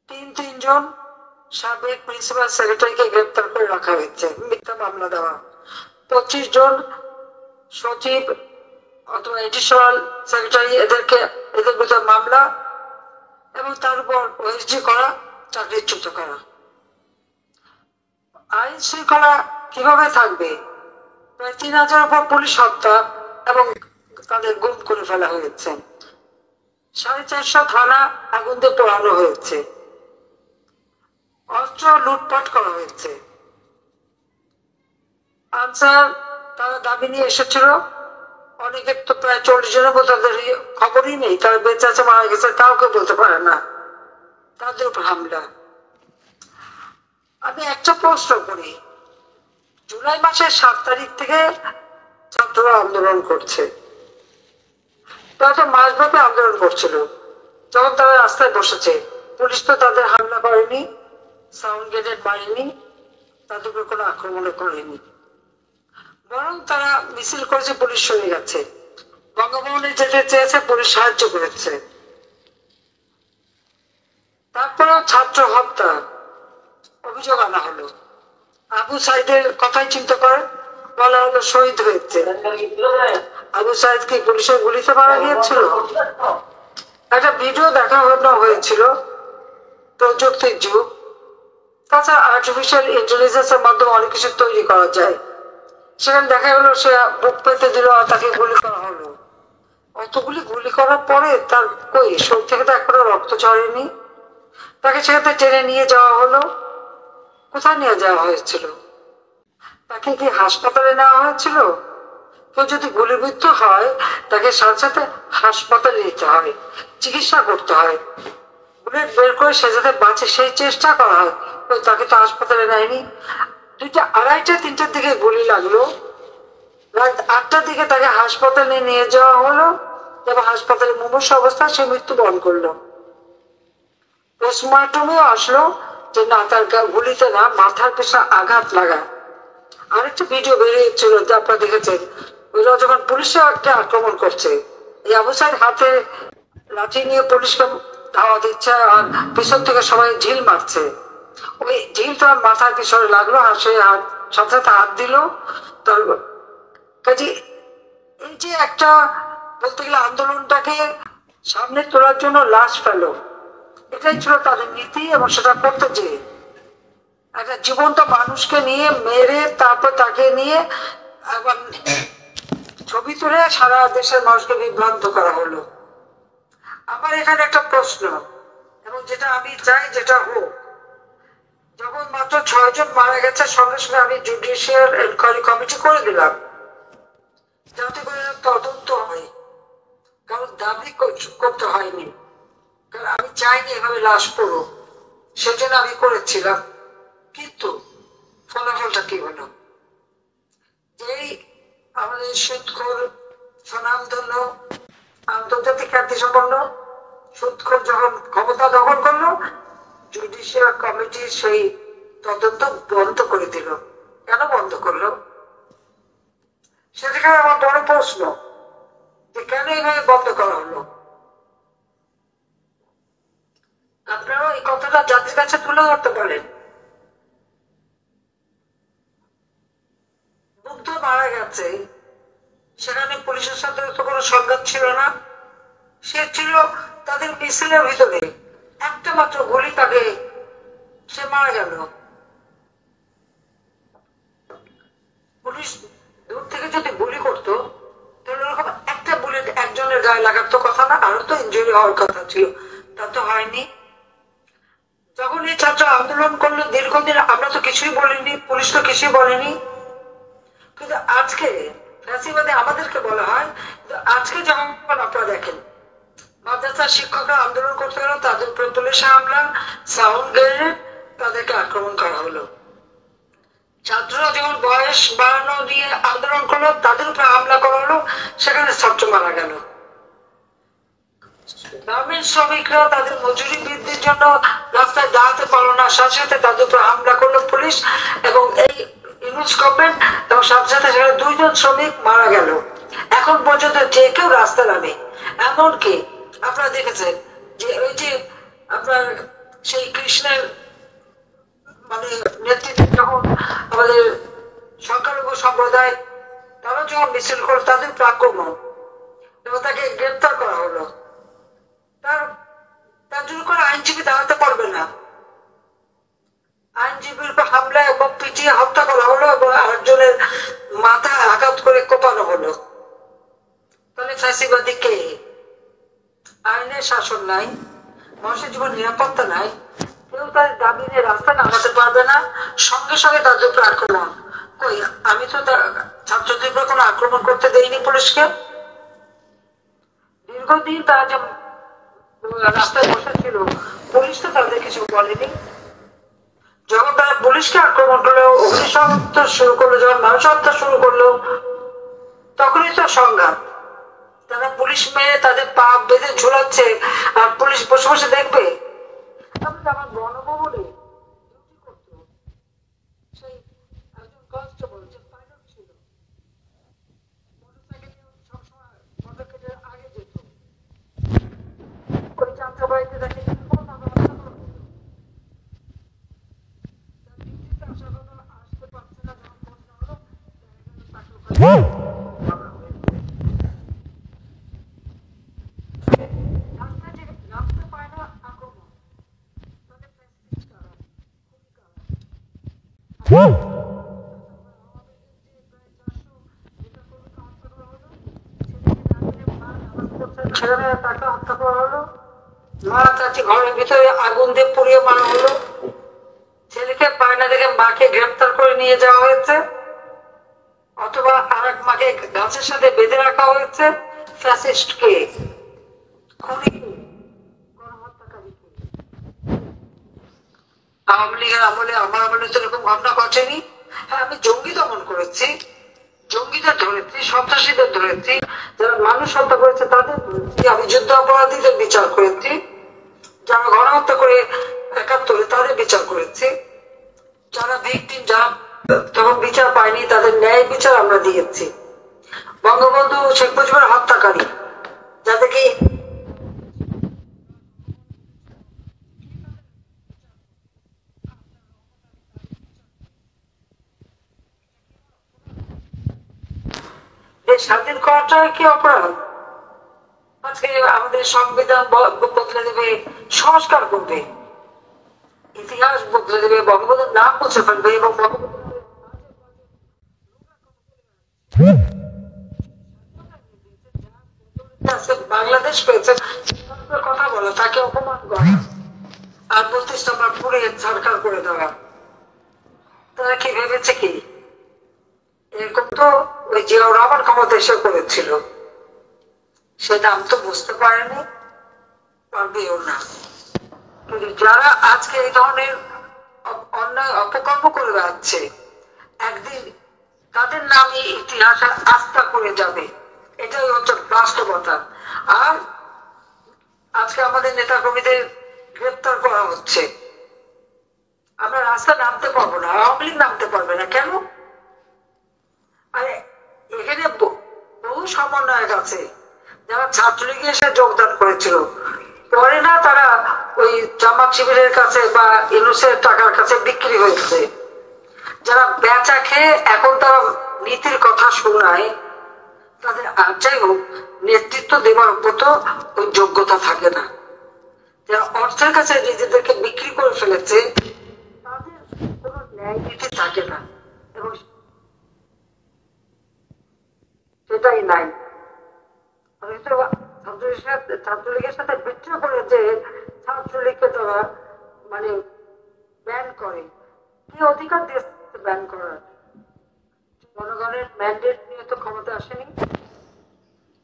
3 জন সাবেক প্রিন্সিপাল সেক্রেটারিকে গ্রেপ্তার করে রাখা হয়েছে, মিথ্যা মামলা দেওয়া। 25 জন সচিব অথবা এডিশনাল সেক্রেটারি, এদের বিরুদ্ধে মামলা এবং তার উপর ওএসডি করা, চাকরিচ্যুত করা। আইন শৃঙ্খলা কিভাবে থাকবে? প্রায় 3000 উপর পুলিশ হত্যা এবং তাদের গুম করে ফেলা হয়েছে। 450 থানা আগুন দিয়ে পোড়ানো হয়েছে, অস্ত্র লুটপাট করা হয়েছে। আনসার তারা দাবি নিয়ে এসেছিল, অনেকের তো প্রায় 40 জনের মতো তাদের খবরই নেই, তারা বেঁচে আছে মারা গেছে তাও কেউ বলতে পারে না, তাদের উপর হামলা। আমি একটা প্রশ্ন করি, জুলাই মাসের 7 তারিখ থেকে ছাত্ররা আন্দোলন করছে, তারা তো মাসব্যাপী আন্দোলন করছিল। যখন তারা রাস্তায় বসেছে, পুলিশ তো তাদের হামলা করেনি, সাউন্ড গ্রেনেড মারেনি, তাদের উপর কোনো আক্রমণ করেনি, বরং তারা মিছিল করেছে, পুলিশ সরে গেছে। বঙ্গভবনে যেতে চেয়েছে, পুলিশ সাহায্য করেছে। তারপরেও ছাত্র হত্যা অভিযোগ আনা হলো। আবু সাইদের কথাই চিন্তা করেন, বলা হলো শহীদ হয়েছে। আবু সাইদ কি পুলিশের গুলিতে মারা গিয়েছিল? একটা ভিডিও দেখা হয়েছিল, প্রযুক্তির যুগ, তাছাড়া আর্টিফিশিয়াল ইন্টেলিজেন্সের মাধ্যমে অনেক কিছু তৈরি করা যায়। সেখানে দেখা গেলো সে বুক পেতে দিল আর তাকে গুলি করা হলো। অতগুলি গুলি করার পরে তার কই শরীর থেকে তো এখনো রক্ত ঝরেনি। তাকে সেখানে টেনে নিয়ে যাওয়া হলো। কোথায় নিয়ে যাওয়া হয়েছিল? তাকে কি হাসপাতালে নেওয়া হয়েছিল? কেউ যদি গুলিবিদ্ধ হয় তাকে সাথে সাথে হাসপাতালে নিতে হয়, চিকিৎসা করতে হয়, বুলেট বের করে সে যাতে বাঁচে সেই চেষ্টা করা হয়। তাকে তো হাসপাতালে নেয়নি। 2টা, 2:30, 3টার দিকে গুলি লাগলো। রাত 8টার দিকে তাকে হাসপাতালে নিয়ে যাওয়া হলো এবং হাসপাতালে মুমূর্ষ অবস্থায় সে মৃত্যুবরণ করলো। পোস্টমর্টমেও আসলো যে না, তার গুলিতে না, মাথার পেছনে আঘাত লাগা। আরেকটা ভিডিও বেরিয়েছিল যে আপনারা দেখেছেন, ওইটা যখন পুলিশকে আক্রমণ করছে, এই আবু সাইদ হাতে লাঠি নিয়ে পুলিশকে ধাওয়া দিচ্ছে আর পিছন থেকে সবাই ঢিল মারছে। ওই ঢিল তার মাথার পিছনে লাগলো আর সে সাথে সাথে হাত দিল। তার কাজে এই যে একটা বলতে গেলে আন্দোলনটাকে সামনে তোলার জন্য লাশ পেল, এটাই ছিল তাদের নীতি। এবং সেটা করতে চেয়ে একটা জীবন্ত মানুষকে নিয়ে মেরে তারপর তাকে নিয়ে আবার ছবি তুলে সারা দেশের মানুষকে বিভ্রান্ত করা হলো। আমার এখানে একটা প্রশ্ন, এবং যেটা আমি চাই যেটা হোক, যখন মাত্র 6 জন মারা গেছে সঙ্গে সঙ্গে আমি জুডিশিয়াল এনকোয়ারি কমিটি করে দিলাম যাতে করে তদন্ত হয়। কারণ দাবি করতে হয়নি, কারণ আমি চাইনি এভাবে লাশ পড়ুক, সেজন্য আমি করেছিলাম। কিন্তু ফলাফলটা কি হলো? যেই আমাদের সুদখোর স্বনামধন্য আন্তর্জাতিক খ্যাতি সম্পন্ন সুদখোর যখন ক্ষমতা দখল করলো, জুডিশিয়াল কমিটি সেই তদন্ত বন্ধ করে দিল। কেন বন্ধ করলো? সেটাকে আমার বড় প্রশ্ন যে কেন এইভাবে বন্ধ করা হলো। আপনারা এই কথাটা জাতির কাছে তুলে ধরতে পারেন। মুগ্ধ মারা গেছে, সেখানে পুলিশের সাথে তো কোনো সংঘাত ছিল না, সে ছিল তাদের মিছিলের ভিতরে, একটা মাত্র গুলি তাকে, সে মারা গেল। পুলিশ দূর থেকে যদি গুলি করতো তাহলে ওরকম একটা বুলেট একজনের গায়ে লাগার তো কথা না, আরো তো ইনজুরি হওয়ার কথা ছিল, তা তো হয়নি। যখন এই ছাত্র আন্দোলন করলো দীর্ঘদিন, আমরা তো কিছুই বলিনি, পুলিশ তো কিছুই বলেনি। কিন্তু আজকে ফ্যাসিবাদে আমাদেরকে বলা হয়, আজকে যখন আপনারা দেখেন মাদ্রাসার শিক্ষকরা আন্দোলন করতে গেল, তাদের উপরে পুলিশ হামলা, সাউন্ড গ্রেনেড, তাদেরকে আক্রমণ করা হলো। ছাত্ররা যখন বয়স বাড়ানো নিয়ে আন্দোলন করলো, তাদের উপরে হামলা করা হলো, সেখানে ছাত্র মারা গেল। গ্রামের শ্রমিকরা তাদের মজুরি বৃদ্ধির জন্য রাস্তায় দাঁড়াতে পারলো না, সাথে সাথে তাদের উপর হামলা করলো পুলিশ এবং এই ইউনুস গভর্নমেন্ট, এবং সাথে সাথে সেখানে 2 জন শ্রমিক মারা গেল। এখন পর্যন্ত যে কেউ রাস্তা নামে। এমনকি আপনারা দেখেছেন যে ওই যে আপনার সেই কৃষ্ণের মানে নেতৃত্বে যখন আমাদের সংখ্যালঘু সম্প্রদায় তারা যখন মিছিল করলো, তাদের উপর আক্রমণ এবং তাকে গ্রেপ্তার করা হলো। তার জন্য কোনো আইনজীবী দাঁড়াতে পারবে না। আইনজীবীর উপর হামলা এবং পিটিয়ে হত্যা করা হলো এবং আরেকজনের মাথায় আঘাত করে কোপানো হলো। তাহলে ফ্যাসিবাদী কে? আইনের শাসন নাই, মানুষের জীবন নিরাপত্তা নাই, কেউ তার দাবি নিয়ে রাস্তা নামাতে পারবে না, সঙ্গে সঙ্গে তাদের উপর আক্রমণ। কই, আমি তো ছাত্রদের উপর কোনো আক্রমণ করতে দেইনি পুলিশকে। দীর্ঘদিন তারা যে রাস্তায় বসেছিল, পুলিশ তো তাদের কিছু বলেনি। যখন তারা পুলিশকে আক্রমণ করলো, অগ্নিসংযোগ শুরু করলো, যখন মানুষ হত্যা শুরু করলো, তখনই তো সংঘাত। তারা পুলিশ মেরে তাদের পা বেঁধে ঝুলাচ্ছে আর পুলিশ বসে বসে দেখবে। আমার গণভবনে ডিউটি করতো সেই একজন কনস্টেবল, যে পাইলট ছিল, মোটরসাইকেল সবসময় মোটরসাইকেলের আগে যেত, ওই যাত্রা বাড়িতে দেখে আসতে পারছে না, যখন প্রশ্ন হলো রাস্তায় নামতে পায় না, আক্রমণ। তাদের ছেলে তাকে হত্যা করা হলো, মা চাচি ঘরের ভিতরে আগুন দিয়ে পুড়িয়ে মারা হলো, ছেলেকে পায় না দেখে মাকে গ্রেপ্তার করে নিয়ে যাওয়া হয়েছে, অথবা আর এক মাকে গাছের সাথে বেঁধে রাখা হয়েছে। ফ্যাসিস্টকে, খুনি, গণহত্যাকারীকে। আওয়ামী লীগের আমলে, আমার আমলে তো এরকম ঘটনা ঘটেনি। হ্যাঁ, আমি জঙ্গি দমন করেছি, জঙ্গিদের ধরেছি, সন্ত্রাসীদের ধরেছি, যারা মানুষ হত্যা করেছে তাদের ধরেছি, আমি যুদ্ধ অপরাধীদের বিচার করেছি, যারা গণহত্যা করে ৭১ তাদের বিচার করেছি, যারা ভিকটিম, যারা তখন বিচার পায়নি তাদের ন্যায় বিচার আমরা দিয়েছি। বঙ্গবন্ধু শেখ মুজিবের হত্যাকারী যাদেরকে স্বাধীন করাটা কি অপরাধ? আজকে আমাদের সংবিধান বদলে দেবে, সংস্কার করবে, ইতিহাস বদলে দেবে, বঙ্গবন্ধুর নাম মুছে ফেলবে এবং বাংলাদেশ পেয়েছে কথা বলা, তাকে অপমান করা আর ৩২ নম্বর পুরে সরকার করে দেওয়া। তারা কি ভেবেছে কি এরকম তো ওই জিয়াউর রহমান ক্ষমতা এসে করেছিল, সে দাম তো বুঝতে পারেনি, পারবেও না। যারা আজকে এই ধরনের অন্যায় অপকর্ম করে বেড়াচ্ছে, একদিন তাদের নামে ইতিহাসে আস্থা করে যাবে, এটাই হচ্ছে বাস্তবতা। আর আজকে আমাদের নেতা কর্মীদের গ্রেপ্তার করা হচ্ছে, আমরা রাস্তা নামতে পারবো না, আওয়ামী লীগ নামতে পারবে না। কেন? এখানে বহু সমন্বয়ক আছে যারা ছাত্রলীগে এসে যোগদান করেছিল, পরে না তারা ওই জামাত শিবিরের কাছে বা ইউনুসের টাকার কাছে বিক্রি হয়েছে। যারা বেচা খেয়ে এখন তারা নীতির কথা শোনায়, তাদের আর যাই হোক নেতৃত্ব দেওয়ার মতো ওই যোগ্যতা থাকে না। যারা অর্থের কাছে নিজেদেরকে বিক্রি করে ফেলেছে তাদের কোনো ন্যায় নীতি থাকে না, এবং সেটাই নাই। ছাত্রলীগের সাথে বিদ্রোহ করে যে ছাত্রলীগকে তারা মানে ব্যান করে, কি অধিকার দিয়েছে ব্যান করার? জনগণের ম্যান্ডেট নিয়ে তো ক্ষমতা আসেনি,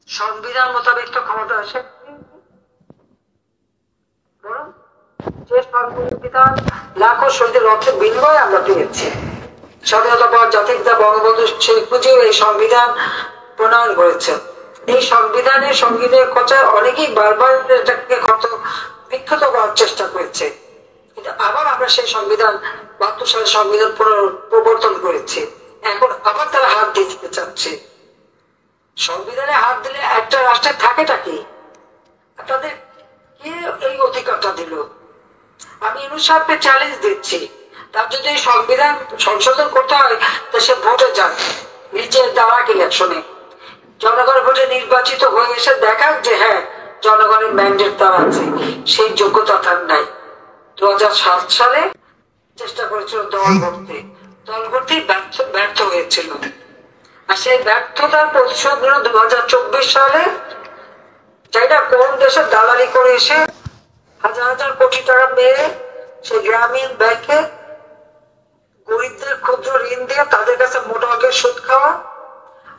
সংবিধান মোতাবেক তো ক্ষমতা আসেনি, বরং যে সংবিধান লাখো শহীদের রক্তের বিনিময়ে আমরা পেয়েছি। স্বাধীনতা পাওয়ার জাতির পিতা বঙ্গবন্ধু শেখ মুজিব এই সংবিধান প্রণয়ন করেছেন। এই সংবিধানের সঙ্গীদের কথা অনেকেই বারবার এটাকে বিক্ষত করার চেষ্টা করেছে, কিন্তু আবার আমরা সেই সংবিধান ৭২ সালের সংবিধান প্রবর্তন করেছি, এখন আবার তারা হাত দিতে চাচ্ছে। সংবিধানে হাত দিলে একটা রাষ্ট্রের থাকেটা কি? তাদের কে এই অধিকারটা দিল? আমি ইউনূস সাহেবকে চ্যালেঞ্জ দিচ্ছি, তার যদি সংবিধান সংশোধন করতে হয় তো সে ভোটে যাক, নিজের দাঁড়াক ইলেকশনে, জনগণের ভোটে নির্বাচিত হয়ে এসে দেখাক যে হ্যাঁ জনগণের ম্যান্ডেট তার আছে। সেই যোগ্যতা তার নাই। ২০০৭ সালে চেষ্টা করেছিল দল গড়তে, দল গড়তেই ব্যর্থ হয়েছিল। আর সেই ব্যর্থতার প্রতিশোধ নিল ২০২৪ সালে, যাই না কোন দেশে দালালি করে এসে হাজার হাজার কোটি টাকা মেরে সেই গ্রামীণ ব্যাংকে গরিবদের ক্ষুদ্র ঋণ দিয়ে তাদের কাছে মোটা অঙ্কের সুদ খাওয়া,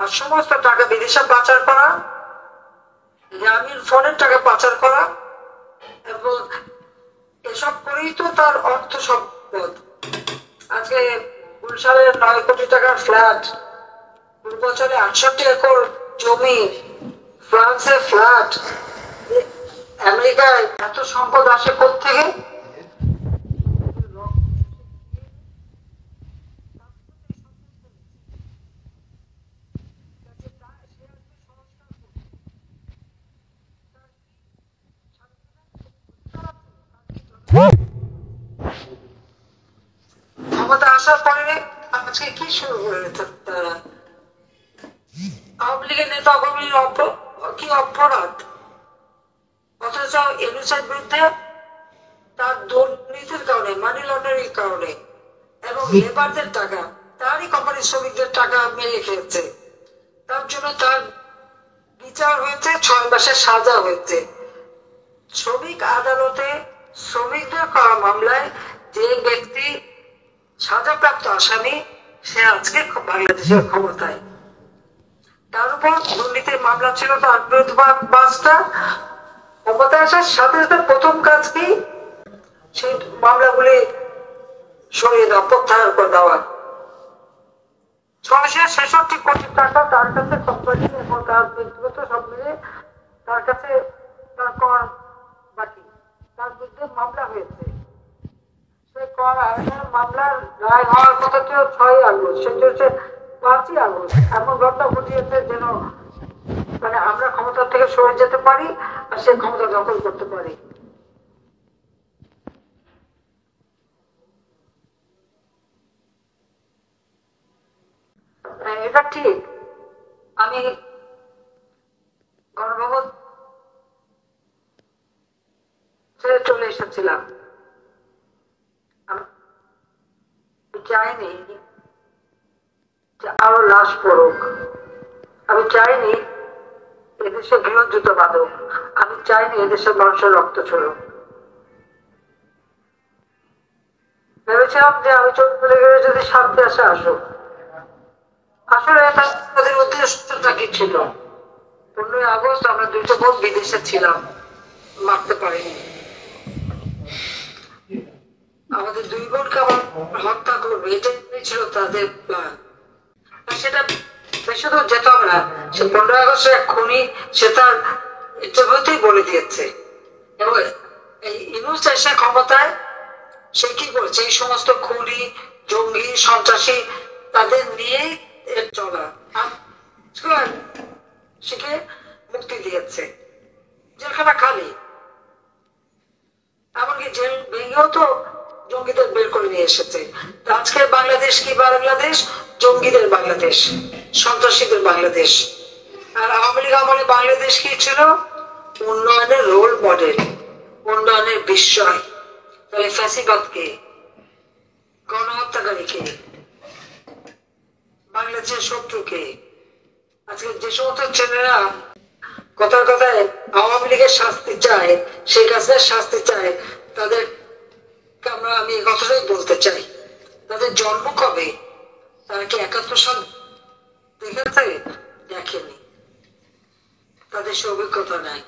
আর সমস্ত টাকা বিদেশে পাচার করা, গ্রামীণ ফোনের টাকা পাচার করা, এবং এসব করেই তো তার অর্থ সম্পদ। আজকে গুলশানের ৯ কোটি টাকার ফ্ল্যাট, পূর্বাঞ্চলে ৬৮ একর জমি, ফ্রান্সে ফ্ল্যাট, আমেরিকায় এত সম্পদ আসে কোত্থেকে? ক্ষমতা আসার পরে আজকে কি শুরু করেছে তারা? আওয়ামী লীগের নেতা কর্মীর কি অপরাধ? অথচ ইউনূসের বিরুদ্ধে তার দুর্নীতির কারণে, মানি লন্ডারিং কারণে এবং লেবারদের টাকা, তারই কোম্পানির শ্রমিকদের টাকা মেরে খেয়েছে, তার জন্য তার বিচার হয়েছে, 6 মাসের সাজা হয়েছে। শ্রমিক আদালতে শ্রমিকদের করা মামলায় যে ব্যক্তি সাজাপ্রাপ্ত আসামি, সে আজকে বাংলাদেশের ক্ষমতায়। তার উপর দুর্নীতির মামলা ছিল তার বিরুদ্ধে 5টা। ক্ষমতায় আসার সাথে সাথে প্রথম কাজ কি, সেই মামলাগুলি সরিয়ে দেওয়া, প্রত্যাহার করে দেওয়া। 666 কোটি টাকা তার কাছে কোম্পানি এবং তার ব্যক্তিগত সব মিলে তার কাছে তার কর বাকি, তার বিরুদ্ধে মামলা হয়েছে। সেই কর আইনের মামলার রায় হওয়ার কথা ছিল 6 আগস্ট, সেটা হচ্ছে 5ই আগস্ট। এমন ঘটনা ঘটিয়েছে যেন মানে আমরা ক্ষমতা থেকে সরে যেতে পারি আর সে ক্ষমতা দখল করতে পারি। এটা ঠিক। আমি গণভবন ছেড়ে চলে এসেছিলাম। আমি চাইনি যে আরো লাশ পড়ুক, আমি চাইনি এদেশে গৃহযুদ্ধ বাঁধুক, আমি চাইনি এদেশের মানুষের রক্ত ছড়ুক। ভেবেছিলাম যে আমি চলে গেলে যদি শান্তি আসে আসুক। আসলে তাদের উদ্দেশ্যটা কি ছিল? 15ই আগস্ট আমরা 2টা বোন বিদেশে ছিলাম, মারতে পারিনি। আমাদের 2 বোনকে আবার হত্যা করবে, এটাই ছিল তাদের প্ল্যান। সেটা বেশি দূর যেতে হবে না, সে 15 আগস্টের এক খুনি, সে তার ইচ্ছাতেই বলে দিয়েছে। এবং এই ইউনূস এসে ক্ষমতায় সে কি করেছে, এই সমস্ত খুনি, জঙ্গি, সন্ত্রাসী তাদের নিয়েই চলা, সেকে মুক্তি দিয়েছে। জেলখানা খালি, এমনকি জেল ভেঙেও তো জঙ্গিদের বের করে নিয়ে এসেছে। আজকে বাংলাদেশ কি বাংলাদেশ? জঙ্গিদের বাংলাদেশ, সন্ত্রাসীদের বাংলাদেশ। আর আওয়ামী লীগ আমলে বাংলাদেশ কি ছিল? উন্নয়নের রোল মডেল, উন্নয়নের বিস্ময়। তাহলে ফ্যাসিবাদ কে? গণহত্যাকারী কে? বাংলাদেশের শত্রু কে? আজকে যে সমস্ত ছেলেরা কথার কথায় আওয়ামী লীগের শাস্তি চায়, শেখ হাসিনার শাস্তি চায়, তাদের আমি এই কথাটাই বলতে চাই, তাদের জন্ম কবে? তারা কি 71 সাল দেখেছে? দেখেনি, তাদের সে অভিজ্ঞতা নাই।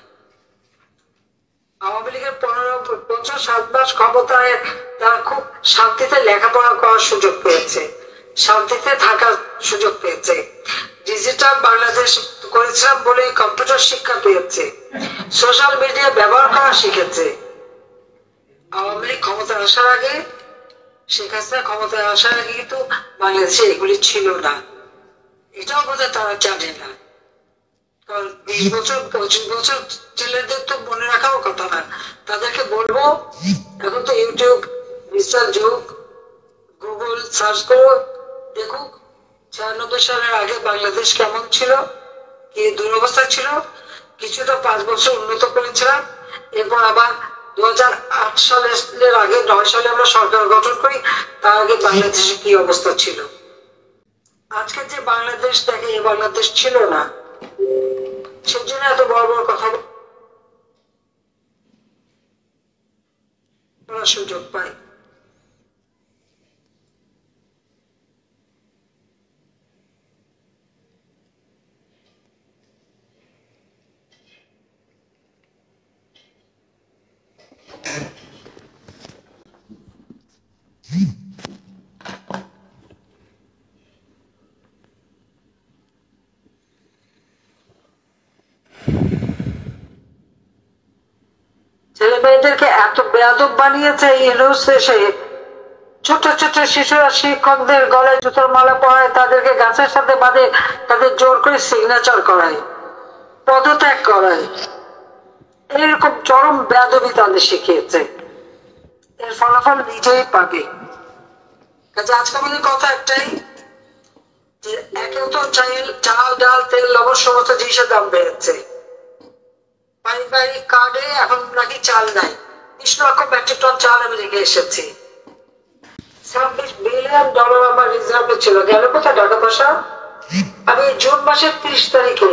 আওয়ামী লীগের 50-7 মাস ক্ষমতায় তারা খুব শান্তিতে লেখাপড়া করার সুযোগ পেয়েছে, শান্তিতে থাকার সুযোগ পেয়েছে। ডিজিটাল বাংলাদেশ করেছিলাম বলে কম্পিউটার শিক্ষা পেয়েছে, সোশ্যাল মিডিয়া ব্যবহার করা শিখেছে। আওয়ামী লীগ ক্ষমতায় আসার আগে, শেখ হাসিনা ক্ষমতায় আসার আগে কিন্তু বাংলাদেশে এগুলি ছিল না। এটাও বোধহয় তারা জানে না। কারণ 20 বছর 25 বছর ছেলেদের তো মনে রাখাও কথা না। তাদেরকে বলবো, এখন তো ইউটিউব ডিজিটাল যুগ, গুগল সার্চ করো, দেখুক 96 সালের আগে বাংলাদেশ কেমন ছিল, কি দুরবস্থা ছিল। কিছুটা 5 বছর উন্নত করেছিলাম, এরপর আবার 2008 সালের আগে 9 সালে আমরা সরকার গঠন করি, তার আগে বাংলাদেশে কি অবস্থা ছিল। আজকে যে বাংলাদেশ দেখে, এই বাংলাদেশ ছিল না। সেজন্য এত বড় বড় কথা বলার সুযোগ পাই। ছেলে মেয়েদেরকে এত বেয়াদব বানিয়েছে ইউনূস এসে। ছোট ছোট শিশুরা শিক্ষকদের গলায় জুতোর মালা পরায়, তাদেরকে গাছের সাথে বাঁধে, তাদের জোর করে সিগনেচার করায়, পদত্যাগ করায়। এরকম চরম বেয়াদবি তাদের শিখিয়েছে। এর ফলাফল নিজেই পাবে। কাজে আজকে আমাদের কথা একটাই, যে একেও তো চাল, ডাল, তেল, লবণ সমস্ত জিনিসের দাম বেড়েছে। পারিবারিক কার্ডে এখন নাকি চাল নাই। 20 লক্ষ মেট্রিক টন চাল আমি রেখে এসেছি। $26 বিলিয়ন আমার রিজার্ভে ছিল, গেল কোথায় টাকা পয়সা? আমি জুন মাসের 30 তারিখে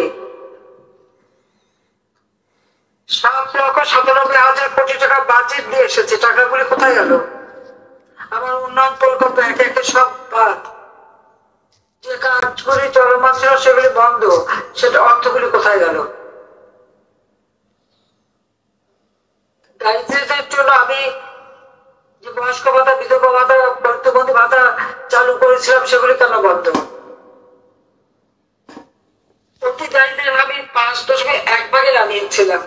7,97,000 কোটি টাকা বাজেট দিয়ে এসেছে, টাকাগুলি কোথায় গেল? আমার উন্নয়ন প্রকল্প একে একে সব বাদ, যে কাজগুলি চলমান ছিল সেগুলি বন্ধ, সেটা অর্থগুলি কোথায় গেল? দারিদ্রের জন্য আমি যে বয়স্ক ভাতা, বিধবা ভাতা, প্রতিবন্ধী ভাতা চালু করেছিলাম, সেগুলি কেন বন্ধ? প্রতি দারিদ্রের আমি 5.1 নামিয়েছিলাম।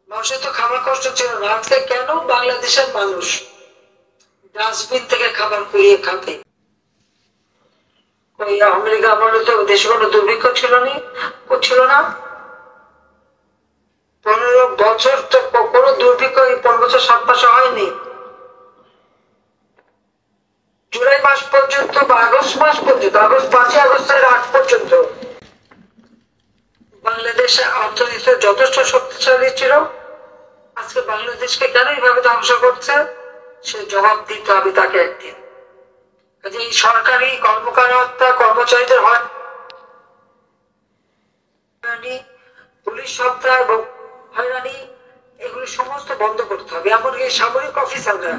মানুষের তো খাবার কষ্ট ছিল না। আজকে কেন বাংলাদেশের মানুষ ডাস্টবিন থেকে খাবার কুড়িয়ে খাবে? ওই আমেরিকা আমলে তো দেশে কোনো দুর্ভিক্ষ ছিল না। 15 বছর তো কোনো দুর্ভিক্ষ 15 বছর 7 মাসে হয়নি। জুলাই মাস পর্যন্ত বা আগস্ট মাস পর্যন্ত, 5 আগস্টের আগ পর্যন্ত বাংলাদেশের অর্থনীতি যথেষ্ট শক্তিশালী ছিল। আজকে বাংলাদেশকে কেন এইভাবে ধ্বংস করছে, সে জবাব দিতে হবে তাকে একদিন। এই সরকারি কর্মকর্তা কর্মচারীদের হয়রানি, পুলিশ হত্যা এবং হয়রানি, এগুলি সমস্ত বন্ধ করতে হবে। এমনকি সামরিক অফিসাররা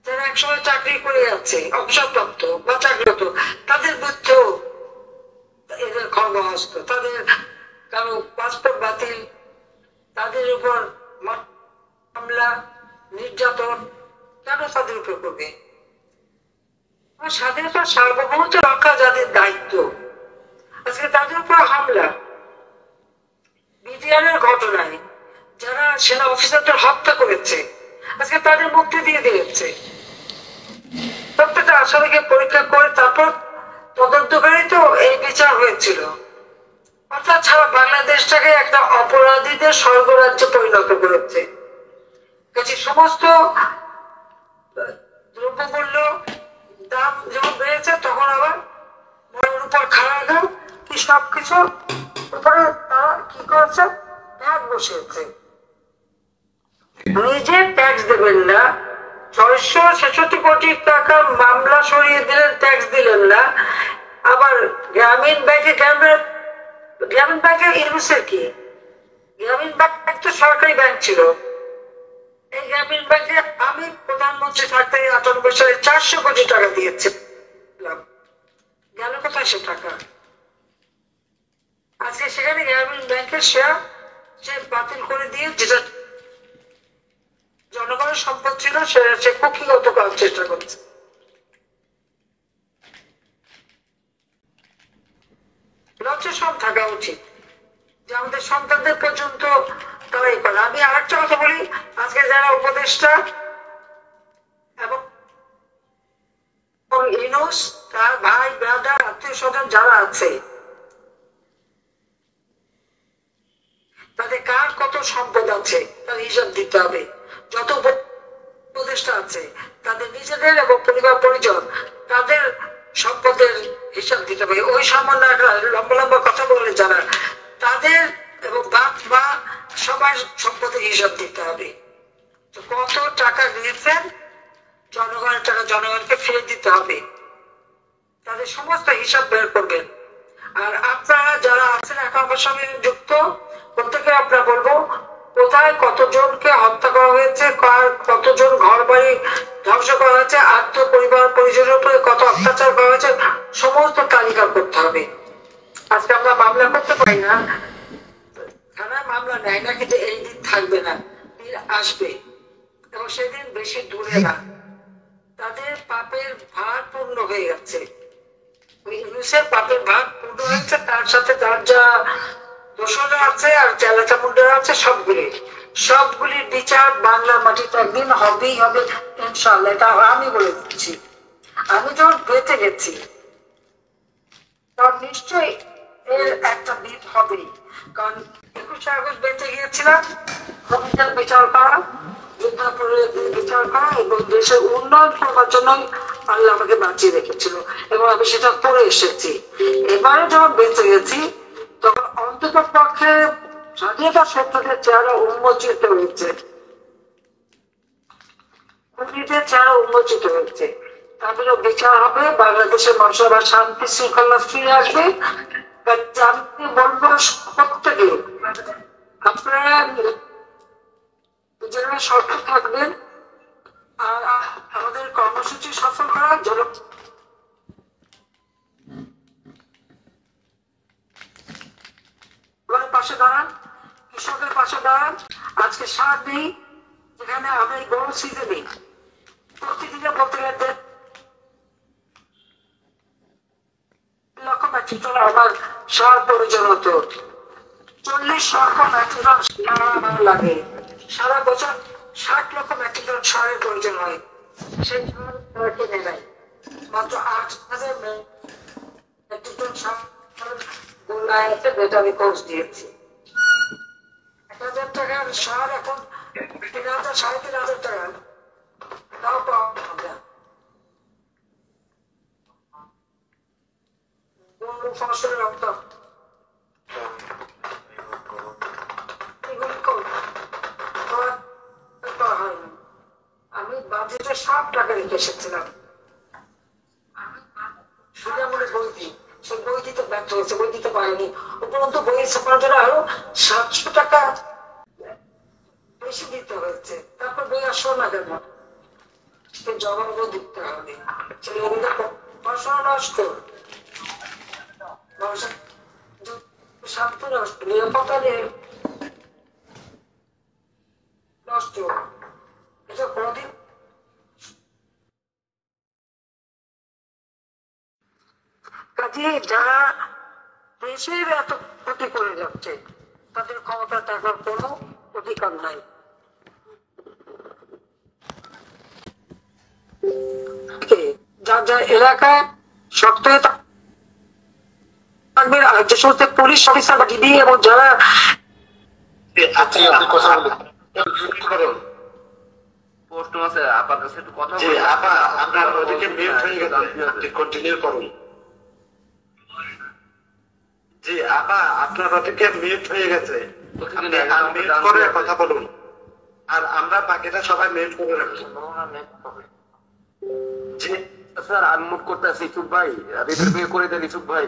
যারা একসময় চাকরি করে যাচ্ছে, অবসরপ্রাপ্ত বা চাকরিরত, তাদের বিরুদ্ধেও এদের খর্বহস্ত, তাদের কারো পাসপোর্ট বাতিল, তাদের উপর মামলা, নির্যাতন কেন তাদের উপর করবে? স্বাধীনতা সার্বভৌমত্ব রক্ষা যাদের দায়িত্ব, আজকে তাদের উপর হামলা। বিডিআরের ঘটনায় যারা সেনা অফিসারদের হত্যা করেছে, আজকে তাদের মুক্তি দিয়ে দিয়েছে। প্রত্যেকটা আসামিকে পরীক্ষা করে তারপর তদন্তকারী তো এই বিচার হয়েছিল। অর্থাৎ ছাড়া বাংলাদেশটাকে একটা অপরাধীদের স্বর্গরাজ্যে পরিণত করেছে। সমস্ত দ্রব্যমূল্য দাম যখন বেড়েছে, তখন আবার মনের উপর খাড়া গেল কি সবকিছু উপরে তারা কি করেছে, ট্যাক্স বসিয়েছে। নিজে ট্যাক্স দেবেন না, 666 কোটি টাকা মামলা সরিয়ে দিলেন, ট্যাক্স দিলেন না। আবার গ্রামীণ ব্যাংকের ইউনিসের কি? গ্রামীণ ব্যাংক তো সরকারি ব্যাংক ছিল। এই গ্রামীণ ব্যাংকে আমি প্রধানমন্ত্রী থাকতে 98 সালে 400 কোটি টাকা দিয়েছিলাম, গেল কোথায় সে টাকা? আজকে সেখানে গ্রামীণ ব্যাংকের শেয়ার সে বাতিল করে দিয়ে, যেটা জনগণের সম্পদ ছিল সে কুক্ষিগত করার চেষ্টা করছে। লজ্জাশরম থাকা উচিত যে আমাদের সন্তানদের পর্যন্ত তারাই করে। আমি আরেকটা কথা বলি, আজকে যারা উপদেষ্টা এবং ইউনুস, তার ভাই ব্রাদার আত্মীয় স্বজন যারা আছে, তাদের কার কত সম্পদ আছে তার হিসাব দিতে হবে। যত উপদেষ্টা আছে তাদের নিজেদের এবং পরিবার পরিজন, তাদের সম্পদের হিসাব দিতে হবে। ওই সামান্য লম্বা লম্বা কথা বলে যারা, তাদের এবং বাপ মা সবার সম্পদের হিসাব দিতে হবে। কত টাকা নিয়েছেন, জনগণের টাকা জনগণকে ফিরে দিতে হবে, তাদের সমস্ত হিসাব বের করবেন। আর আপনারা যারা আছেন এখন আমার সঙ্গে যুক্ত, প্রত্যেকে আপনারা বলবো কোথায় কতজনকে হত্যা করা হয়েছে, কতজন ঘর বাড়ি ধ্বংস করা হয়েছে, পরিবার পরিজনের উপরে কত অত্যাচার করা হয়েছে, সমস্ত তালিকা করতে হবে। আজকে আমরা মামলা করতে পারি না, থানায় মামলা নেয় না, কিন্তু এই দিন থাকবে না, দিন আসবে এবং সেদিন বেশি দূরে না। তাদের পাপের ভার পূর্ণ হয়ে গেছে, ইউনুসের পাপের ভার পূর্ণ হয়েছে, তার সাথে তার যা দোষরা আছে আর চেলাচা মুন্ডারা আছে, সবগুলির বিচার বাংলা মাটিতে একদিন হবেই হবে ইনশাআল্লাহ। এটা আমি বলে দিচ্ছি। আমি যখন বেঁচে গেছি তখন নিশ্চয়ই এর একটা দিন হবেই, কারণ 21 আগস্ট বেঁচে গিয়েছিলাম রবীন্দ্র বিচার করা, যুদ্ধাপরের বিচার করা এবং দেশের উন্নয়ন করবার জন্য আল্লাহ আমাকে বাঁচিয়ে রেখেছিল এবং আমি সেটা করে এসেছি। এবারে যখন বেঁচে গেছি তখন অন্তত পক্ষে স্বাধীনতা সত্যের চেহারা উন্মোচিত হয়েছে, চেহারা উন্মোচিত হয়েছে। তাদেরও বিচার হবে, বাংলাদেশের মানুষ আবার শান্তি শৃঙ্খলা ফিরে আসবে। আমি বলবো প্রত্যেকে আপনারা যারা সরকার থাকবেন আর আমাদের কর্মসূচি সফল করার জন্য পাশে দাঁড়ান, কৃষকের পাশে দাঁড়ান। আজকে সার নেই, যেখানে আমি গরম সিজনে প্রতিদিনে বলতে গেলে লক্ষ মেট্রিক টন আমার সার প্রয়োজন হতো। 40 লক্ষ মেট্রিক টন সার আমার লাগে। সারা বছর 60 লক্ষ মেট্রিক টন সারের প্রয়োজন হয়। সেই সার কিনে নেয় মাত্র 8,000 মেট্রিক টন সার গোলায় ব্যাটারি কোর্স দিয়েছি। 1,000 টাকার সার এখন 3,000 3,500 টাকা, তাও পাওয়া যাবে না। ফসলের অভাব আমি বাজেটে 60 টাকা রেখে এসেছিলাম সুজামূলে বই দিই, সেই বই দিতে ব্যর্থ হয়েছে, বই দিতে পারেনি। উপরন্তু বই ছাপার জন্য আরো 700 টাকা বেশি দিতে হয়েছে। তারপর বই আসলো না কেন, জবাবও দিতে হবে। ছেলেমেয়েদের পড়াশোনা নষ্ট, স্বাস্থ্য নষ্ট, নিরাপত্তা নষ্ট। এটা কোনদিন কাজে যারা দেশের এত ক্ষতি করে যাচ্ছে তাদের ক্ষমতা থাকার কোনো অধিকার নাই। যার যার এলাকায় শক্ত হয়ে থাকবে, আর যে সমস্ত পুলিশ অফিসার বা ডিবি এবং যারা কথা বলুন প্রশ্ন আছে আপার কাছে একটু কথা জি আপা, আপনার ওদিকে মিউট হয়ে গেছে, আপনি কন্টিনিউ করুন। জি আপা, আপনার ওদিকে মিউট হয়ে গেছে, আপনি আনমিউট করে কথা বলুন। আর আমরা বাকিটা সবাই মিউট করে রাখছি। জি স্যার, আনমিউট করতে আছি ইসুফ ভাই, রিপেয়ার করে দেন ইসুফ ভাই।